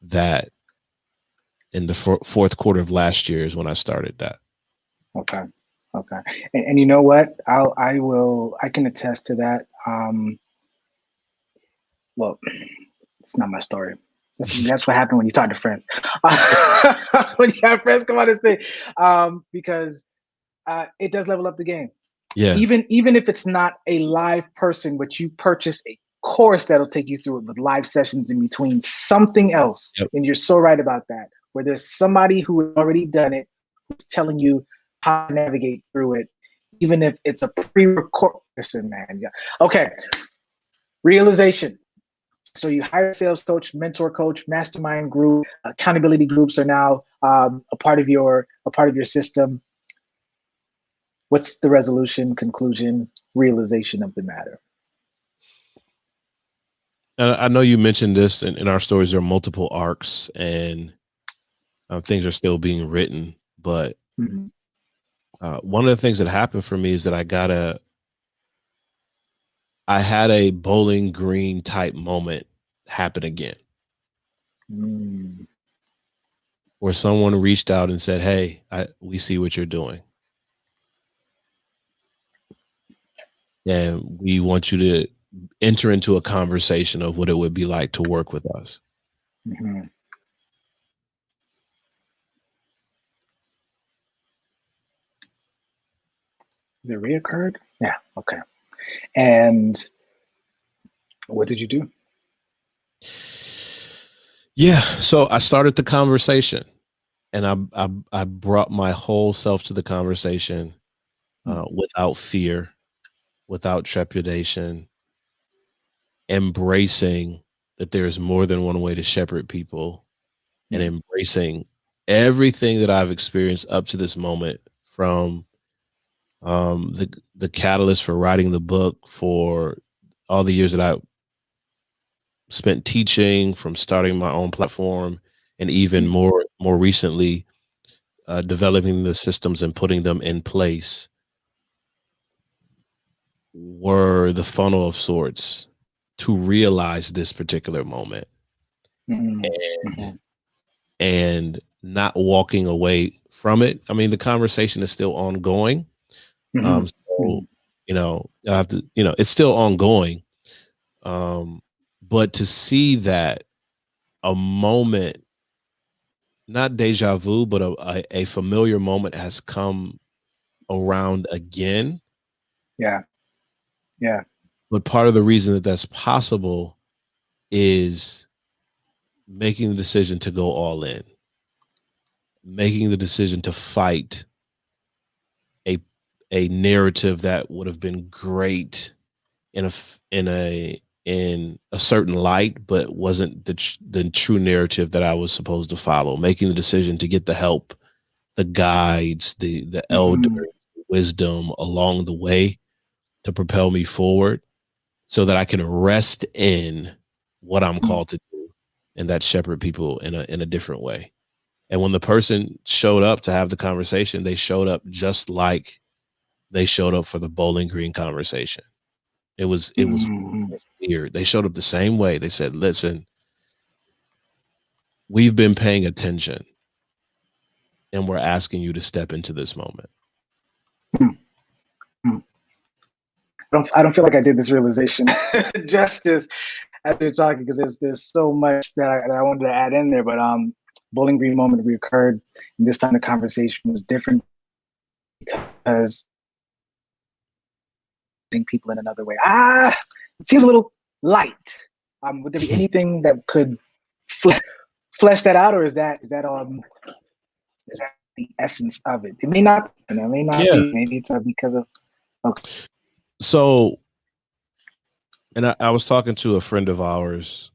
that in the fourth quarter of last year is when I started that. Okay. And you know what? I can attest to that. Well, it's not my story. That's what happened when you talk to friends. When you have friends come on this thing. Because it does level up the game. Yeah. Even if it's not a live person, but you purchase a course that'll take you through it with live sessions in between, something else. Yep. And you're so right about that, where there's somebody who has already done it, who's telling you how to navigate through it, even if it's a pre-recorded person, man. Yeah. Okay. Realization. So you hire a sales coach, mentor coach, mastermind group, accountability groups are now a part of your system. What's the resolution, conclusion, realization of the matter? I know you mentioned this in our stories. There are multiple arcs, and things are still being written. But one of the things that happened for me is that I had a Bowling Green type moment happen again, where someone reached out and said, "Hey, we see what you're doing, and we want you to enter into a conversation of what it would be like to work with us." Is it reoccurred? Yeah. Okay. And what did you do? Yeah. So I started the conversation, and I brought my whole self to the conversation, without fear, without trepidation, embracing that there's more than one way to shepherd people, and embracing everything that I've experienced up to this moment, from the catalyst for writing the book, for all the years that I spent teaching, from starting my own platform, and even more recently, developing the systems and putting them in place, were the funnel of sorts to realize this particular moment, and not walking away from it. I mean, the conversation is still ongoing. So, I have to, it's still ongoing. But to see that a moment, not deja vu, but a familiar moment has come around again. Yeah. Yeah. But part of the reason that that's possible is making the decision to go all in, making the decision to fight a narrative that would have been great in a certain light, but wasn't the true narrative that I was supposed to follow. Making the decision to get the help, the guides, the elder wisdom along the way to propel me forward, so that I can rest in what I'm called to do, and that shepherd people in a different way. And when the person showed up to have the conversation, they showed up just like they showed up for the Bowling Green conversation. It was weird. They showed up the same way. They said, "Listen, we've been paying attention, and we're asking you to step into this moment." I don't feel like I did this realization justice as you're talking, because there's so much that I wanted to add in there. But Bowling Green moment reoccurred, and this time the conversation was different because people in another way. It seems a little light. Would there be anything that could flesh that out, or is that the essence of it? It may not. It may not be. Maybe it's because of. Okay. So, and I was talking to a friend of ours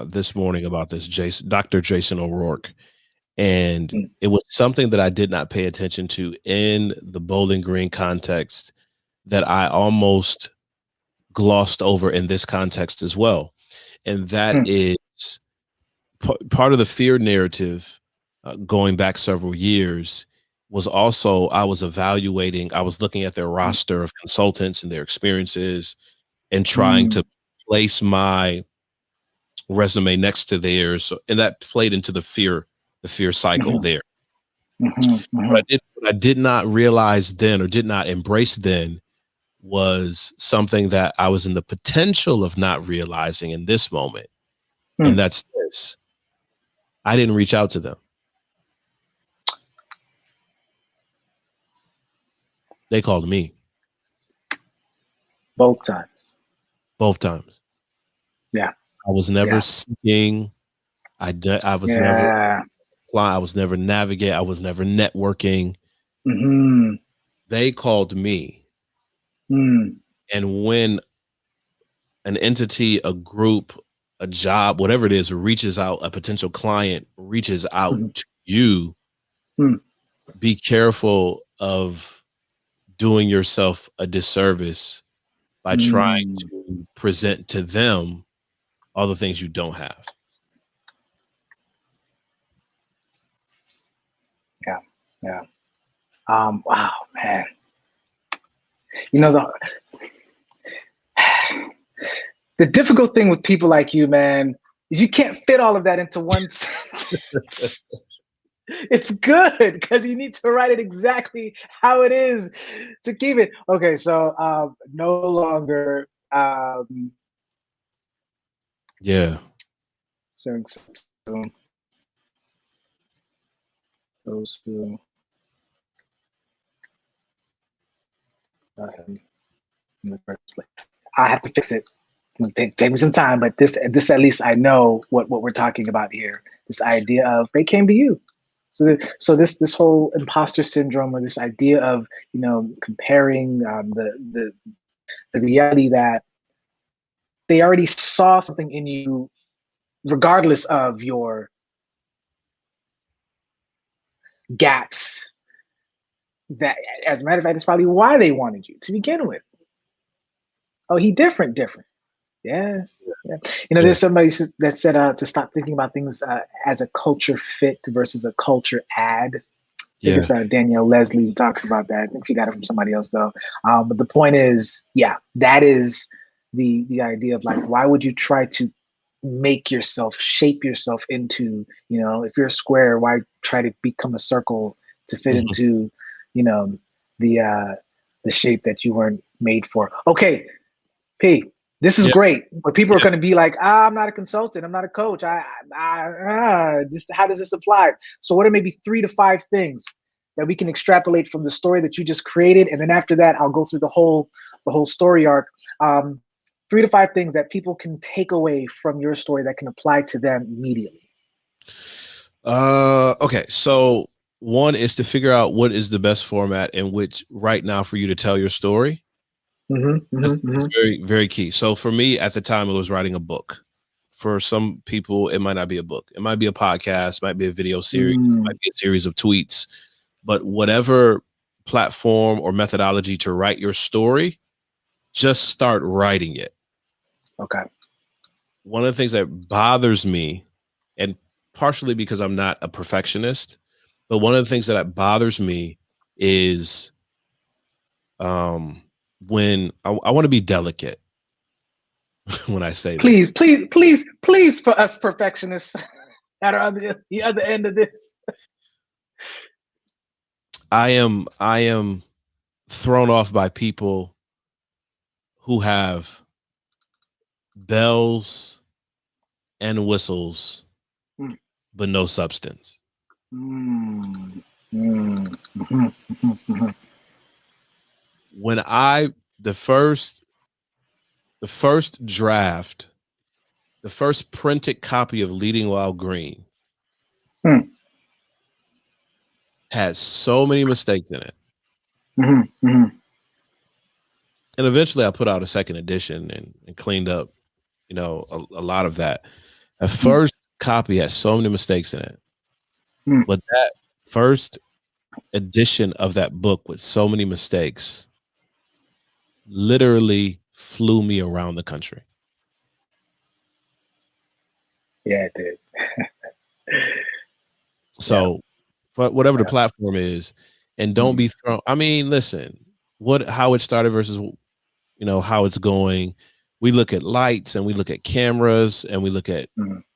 this morning about this, Dr. Jason O'Rourke, and it was something that I did not pay attention to in the Bowling Green context that I almost glossed over in this context as well. And that is part of the fear narrative, going back several years, was also I was looking at their roster of consultants and their experiences, and trying to place my resume next to theirs. And that played into the fear cycle there. What I did not realize then, or did not embrace then, was something that I was in the potential of not realizing in this moment. And that's this. I didn't reach out to them. They called me Both times. both times. Yeah. I was never Yeah. seeking. I was never Yeah. I was never navigate. I was never networking. Mm-hmm. They called me. Mm. And when an entity, a group, a job, whatever it is, reaches out, a potential client reaches out Mm-hmm. to you, Mm. be careful of doing yourself a disservice by trying Mm. to present to them all the things you don't have. Yeah. Yeah. Wow, man. You know, the difficult thing with people like you, man, is you can't fit all of that into one sentence. It's good because you need to write it exactly how it is to keep it. Okay, so no longer Yeah. those who in the first place. I have to fix it. Take me some time, but this at least I know what we're talking about here. This idea of they came to you. So this whole imposter syndrome, or this idea of comparing the reality that they already saw something in you, regardless of your gaps. That, as a matter of fact, it's probably why they wanted you to begin with. Oh, he different. Yeah, yeah. Yeah. There's somebody that said to stop thinking about things as a culture fit versus a culture add. I think Yeah. it's Danielle Leslie who talks about that. I think she got it from somebody else though. But the point is, yeah, that is the idea of like, why would you try to shape yourself into, if you're a square, why try to become a circle to fit Mhm. into, the the shape that you weren't made for. Okay, P, this is Yeah. great, but people are Yeah. going to be like, I'm not a consultant, I'm not a coach. How does this apply? So, what are maybe 3 to 5 things that we can extrapolate from the story that you just created, and then after that, I'll go through the whole story arc. 3 to 5 things that people can take away from your story that can apply to them immediately. Okay. So one is to figure out what is the best format in which right now for you to tell your story. That's very, very key. So for me at the time, it was writing a book. For some people, it might not be a book. It might be a podcast, might be a video series, might be a series of tweets. But whatever platform or methodology to write your story, just start writing it. Okay. One of the things that bothers me, and partially because I'm not a perfectionist, but one of the things that bothers me is when I want to be delicate when I say this. Please, for us perfectionists that are on the other end of this. I am thrown off by people who have bells and whistles, but no substance. When the first draft, the first printed copy of Leading While Green had so many mistakes in it. And eventually I put out a second edition and cleaned up, a lot of that. The first copy had so many mistakes in it. But that first edition of that book with so many mistakes literally flew me around the country. Yeah, it did. So whatever the platform is, and don't be thrown. I mean, listen, how it started versus how it's going. We look at lights and we look at cameras and we look at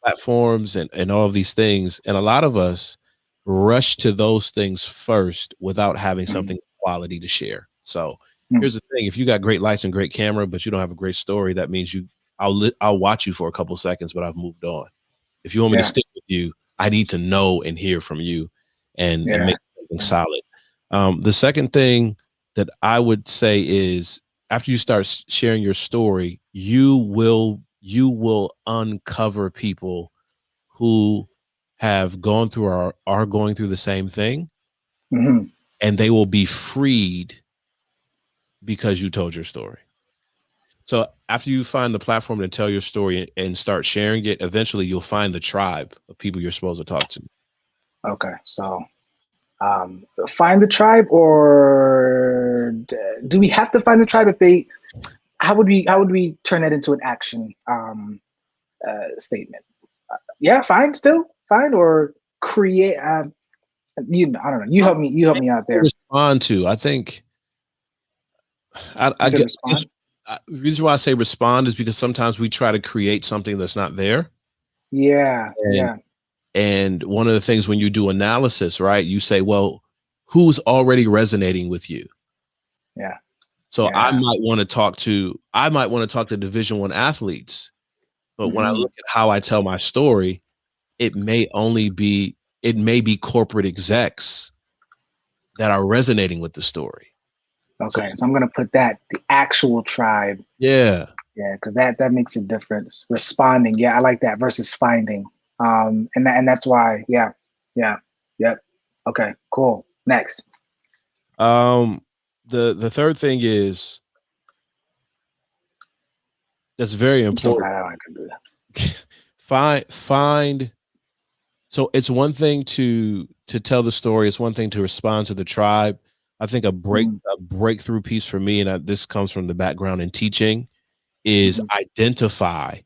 platforms and all of these things. And a lot of us rush to those things first without having something quality to share. So here's the thing. If you got great lights and great camera, but you don't have a great story, that means I'll watch you for a couple seconds, but I've moved on. If you want me to stick with you, I need to know and hear from you and make something solid. The second thing that I would say is, after you start sharing your story, you will uncover people who have gone through or are going through the same thing, and they will be freed because you told your story. So after you find the platform to tell your story and start sharing it, eventually you'll find the tribe of people you're supposed to talk to. Okay, so find the tribe, or do we have to find the tribe? If they, how would we turn that into an action statement? Yeah, find, or create. I don't know. You help me. You help me out there. Respond to. I think. I guess the reason why I say respond is because sometimes we try to create something that's not there. Yeah, yeah. And one of the things when you do analysis, right, you say, well, who's already resonating with you? Yeah. So I might want to talk to Division I athletes, but when I look at how I tell my story, it may be corporate execs that are resonating with the story. Okay, so I'm gonna put that the actual tribe. Yeah. Yeah, because that makes a difference. Responding, yeah, I like that versus finding. And that's why, yeah. Yep. Okay, cool. Next. The third thing is that's very important. I can do that. Find. So it's one thing to tell the story. It's one thing to respond to the tribe. I think a breakthrough piece for me, and this comes from the background in teaching, is identify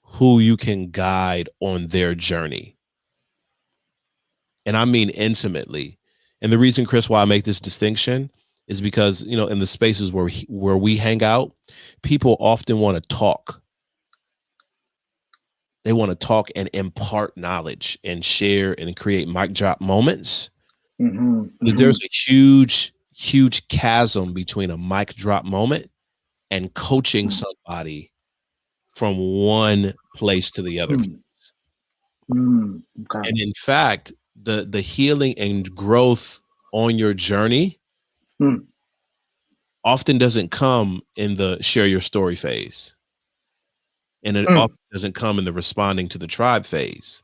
who you can guide on their journey. And I mean intimately. And the reason, Chris, why I make this distinction is because, in the spaces where we hang out, people often want to talk. They want to talk and impart knowledge and share and create mic drop moments. There's a huge, huge chasm between a mic drop moment and coaching somebody from one place to the other. Okay. And in fact, the healing and growth on your journey often doesn't come in the share your story phase. And it often doesn't come in the responding to the tribe phase.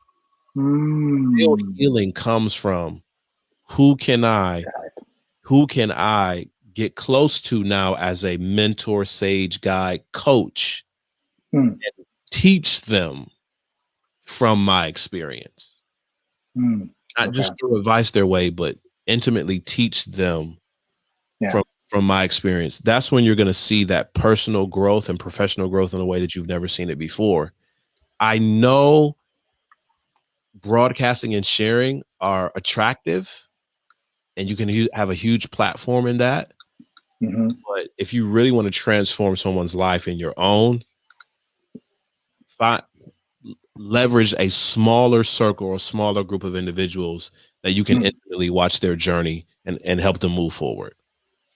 Real healing comes from who can I get close to now as a mentor, sage, guide, coach, and teach them from my experience. Not just throw advice their way, but intimately teach them from my experience. That's when you're going to see that personal growth and professional growth in a way that you've never seen it before. I know broadcasting and sharing are attractive, and you can have a huge platform in that. But if you really want to transform someone's life in your own, leverage a smaller circle or smaller group of individuals that you can intimately watch their journey and help them move forward.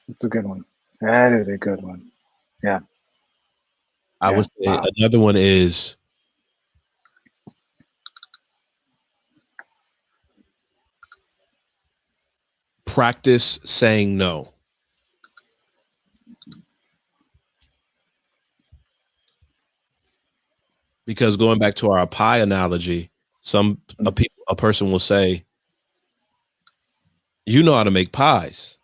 That's a good one. That is a good one. Yeah. I would say another one is practice saying no. Because going back to our pie analogy, a person will say, you know how to make pies.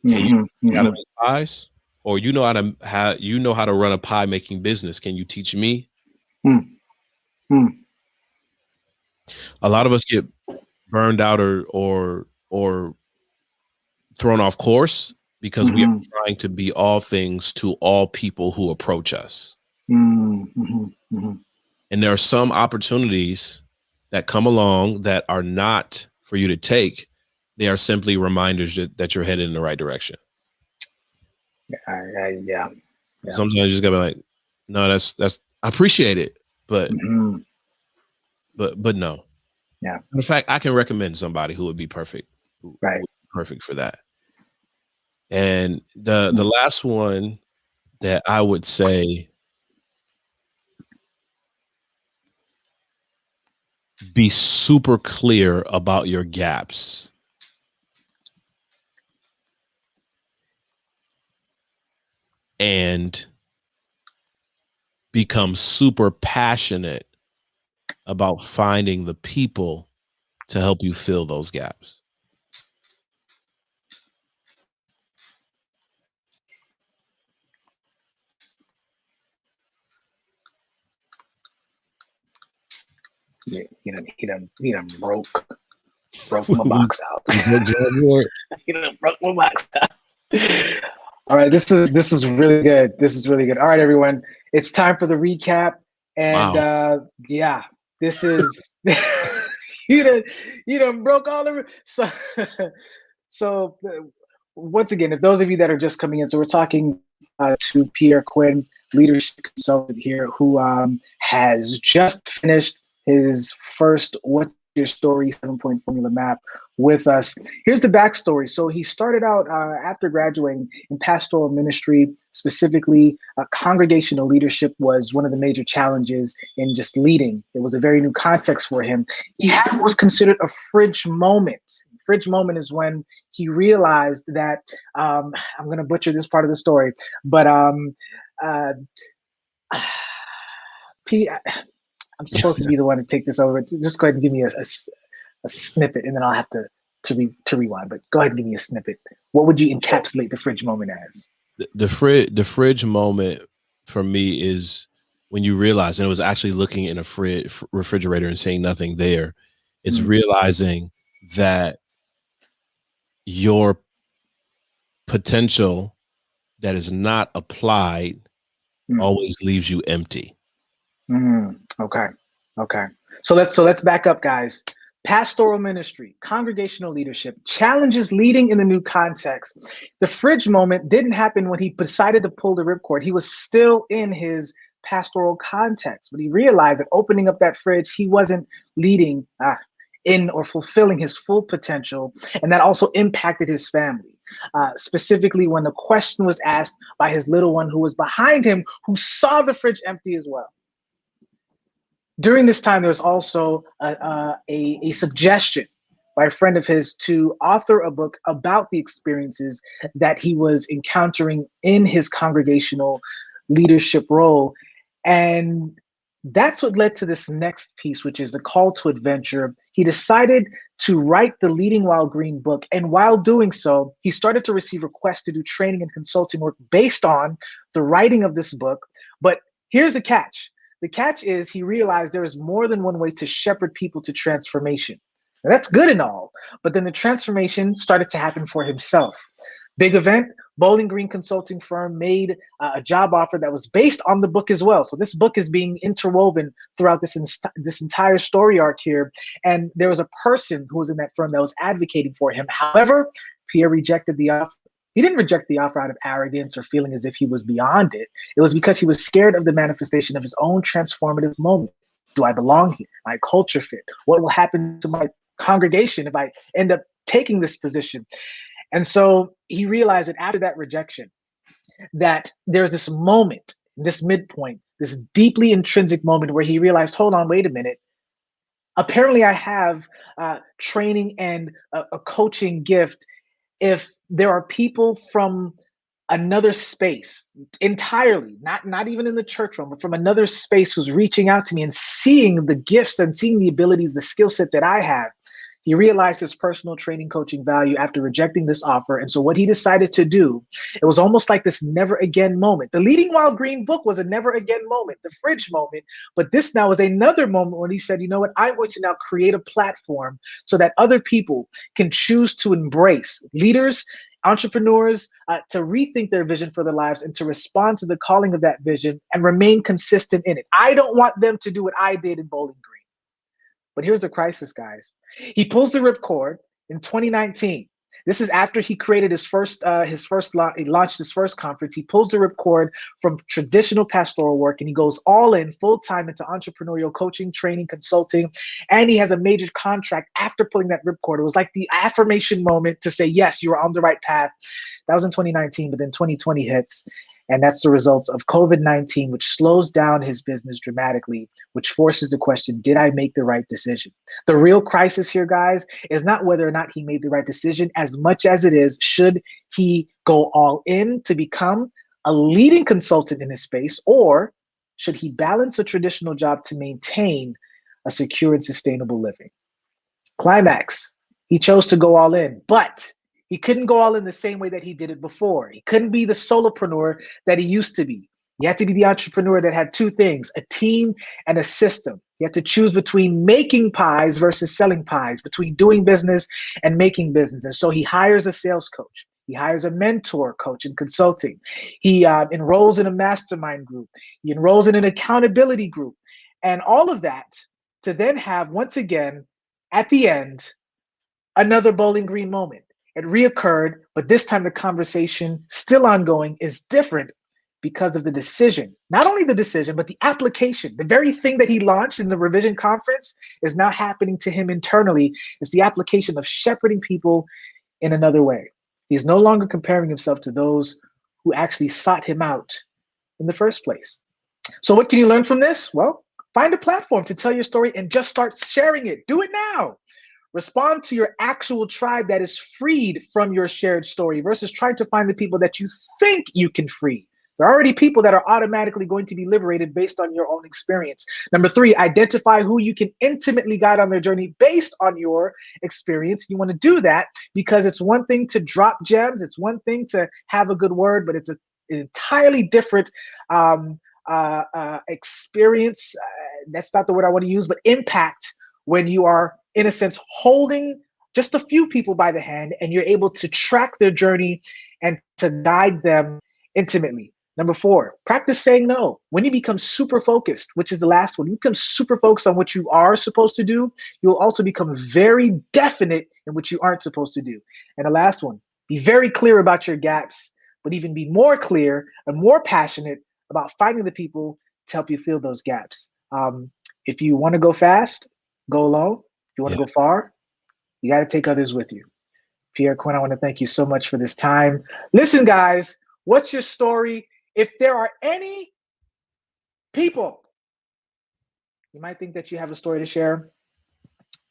Can you know how to make pies? Or you know how to run a pie making business. Can you teach me? A lot of us get burned out or thrown off course because we are trying to be all things to all people who approach us. And there are some opportunities that come along that are not for you to take. They are simply reminders that you're headed in the right direction. Yeah. Sometimes you just gotta be like, no, that's I appreciate it, but no. Yeah. In fact, I can recommend somebody who would be perfect. Right. Who would be perfect for that. And the last one that I would say, be super clear about your gaps. and become super passionate about finding the people to help you fill those gaps? Yeah, he done broke my box out. He done broke my box out. All right, this is really good. This is really good. All right, everyone, it's time for the recap. And wow. Yeah, this is you done broke all of it. So once again, if those of you that are just coming in, so we're talking to Pierre Quinn, leadership consultant here, who has just finished his first What's Your Story 7-point formula map with us. Here's the backstory. So he started out after graduating in pastoral ministry, specifically congregational leadership was one of the major challenges in just leading. It was a very new context for him. He had what was considered a fridge moment. Fridge moment is when he realized that, I'm going to butcher this part of the story, but I'm supposed to be the one to take this over. Just go ahead and give me a snippet, and then I'll have to rewind. But go ahead and give me a snippet. What would you encapsulate the fridge moment as? The fridge moment for me is when you realize, and it was actually looking in a refrigerator and seeing nothing there. It's realizing that your potential that is not applied always leaves you empty. Okay. So let's back up, guys. Pastoral ministry, congregational leadership, challenges leading in the new context. The fridge moment didn't happen when he decided to pull the ripcord. He was still in his pastoral context, but he realized that opening up that fridge, he wasn't leading in or fulfilling his full potential, and that also impacted his family. Specifically when the question was asked by his little one who was behind him, who saw the fridge empty as well. During this time, there was also a suggestion by a friend of his to author a book about the experiences that he was encountering in his congregational leadership role. And that's what led to this next piece, which is the call to adventure. He decided to write the Leading While Green book. And while doing so, he started to receive requests to do training and consulting work based on the writing of this book. But here's the catch. The catch is he realized there is more than one way to shepherd people to transformation. Now, that's good and all, but then the transformation started to happen for himself. Big event, Bowling Green consulting firm made a job offer that was based on the book as well. So this book is being interwoven throughout this entire story arc here. And there was a person who was in that firm that was advocating for him. However, Pierre rejected the offer. He didn't reject the offer out of arrogance or feeling as if he was beyond it. It was because he was scared of the manifestation of his own transformative moment. Do I belong here? My culture fit? What will happen to my congregation if I end up taking this position? And so he realized that after that rejection, that there's this moment, this midpoint, this deeply intrinsic moment where he realized, hold on, wait a minute. Apparently I have training and a coaching gift. If there are people from another space entirely, not even in the church realm, but from another space who's reaching out to me and seeing the gifts and seeing the abilities, the skill set that I have, he realized his personal training coaching value after rejecting this offer. And so what he decided to do, it was almost like this never again moment. The Leading While Green book was a never again moment, the fridge moment. But this now is another moment when he said, you know what, I'm going to now create a platform so that other people can choose to embrace leaders, entrepreneurs, to rethink their vision for their lives and to respond to the calling of that vision and remain consistent in it. I don't want them to do what I did in Bowling Green. But here's the crisis, guys. He pulls the ripcord in 2019. This is after he created he launched his first conference. He pulls the ripcord from traditional pastoral work and he goes all in full time into entrepreneurial coaching, training, consulting. And he has a major contract after pulling that ripcord. It was like the affirmation moment to say, yes, you are on the right path. That was in 2019, but then 2020 hits. And that's the result of COVID-19, which slows down his business dramatically, which forces the question, did I make the right decision? The real crisis here, guys, is not whether or not he made the right decision as much as it is, should he go all in to become a leading consultant in his space, or should he balance a traditional job to maintain a secure and sustainable living? Climax. He chose to go all in, but he couldn't go all in the same way that he did it before. He couldn't be the solopreneur that he used to be. He had to be the entrepreneur that had two things, a team and a system. He had to choose between making pies versus selling pies, between doing business and making business. And so he hires a sales coach. He hires a mentor coach in consulting. He enrolls in a mastermind group. He enrolls in an accountability group. And all of that to then have, once again, at the end, another Bowling Green moment. It reoccurred, but this time the conversation, still ongoing, is different because of the decision. Not only the decision, but the application. The very thing that he launched in the revision conference is now happening to him internally. It's the application of shepherding people in another way. He's no longer comparing himself to those who actually sought him out in the first place. So what can you learn from this? Well, find a platform to tell your story and just start sharing it. Do it now. Respond to your actual tribe that is freed from your shared story versus trying to find the people that you think you can free. There are already people that are automatically going to be liberated based on your own experience. Number 3, identify who you can intimately guide on their journey based on your experience. You want to do that because it's one thing to drop gems. It's one thing to have a good word, but it's an entirely different experience. That's not the word I want to use, but impact, when you are, in a sense, holding just a few people by the hand and you're able to track their journey and to guide them intimately. Number 4, practice saying no. When you become super focused, which is the last one, you become super focused on what you are supposed to do, you'll also become very definite in what you aren't supposed to do. And the last one, be very clear about your gaps, but even be more clear and more passionate about finding the people to help you fill those gaps. If you want to go fast, go alone. If you want to go far, you got to take others with you. Pierre, Quinn, I want to thank you so much for this time. Listen, guys, what's your story? If there are any people you might think that you have a story to share,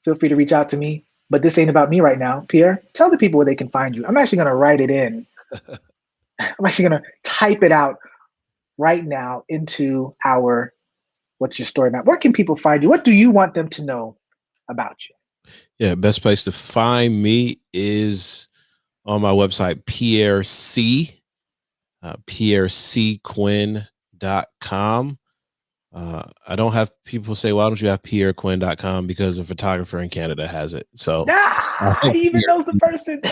feel free to reach out to me. But this ain't about me right now. Pierre, tell the people where they can find you. I'm actually going to write it in. I'm actually going to type it out right now into our What's Your Story map. Where can people find you? What do you want them to know about you? Yeah, best place to find me is on my website, Pierre C. PierreCQuinn.com. I don't have people say, why don't you have PierreQuinn.com? Because a photographer in Canada has it. So he even knows the person.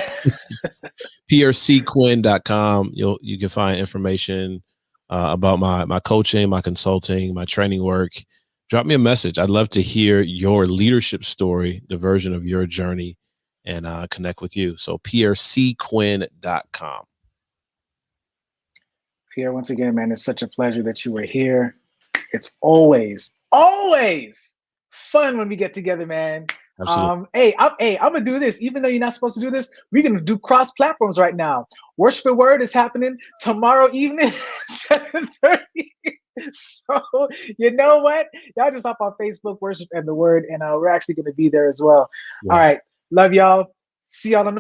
PierreCQuinn.com. You can find information about my coaching, my consulting, my training work. Drop me a message. I'd love to hear your leadership story, the version of your journey, and connect with you. So PierreCQuinn.com. Pierre, once again, man, it's such a pleasure that you were here. It's always fun when we get together, man. Hey, I'm gonna do this. Even though you're not supposed to do this, we're gonna do cross platforms right now. Worship and Word is happening tomorrow evening, 7:30. So you know what? Y'all just hop on Facebook, Worship and the Word, and we're actually gonna be there as well. Yeah. All right, love y'all. See y'all on the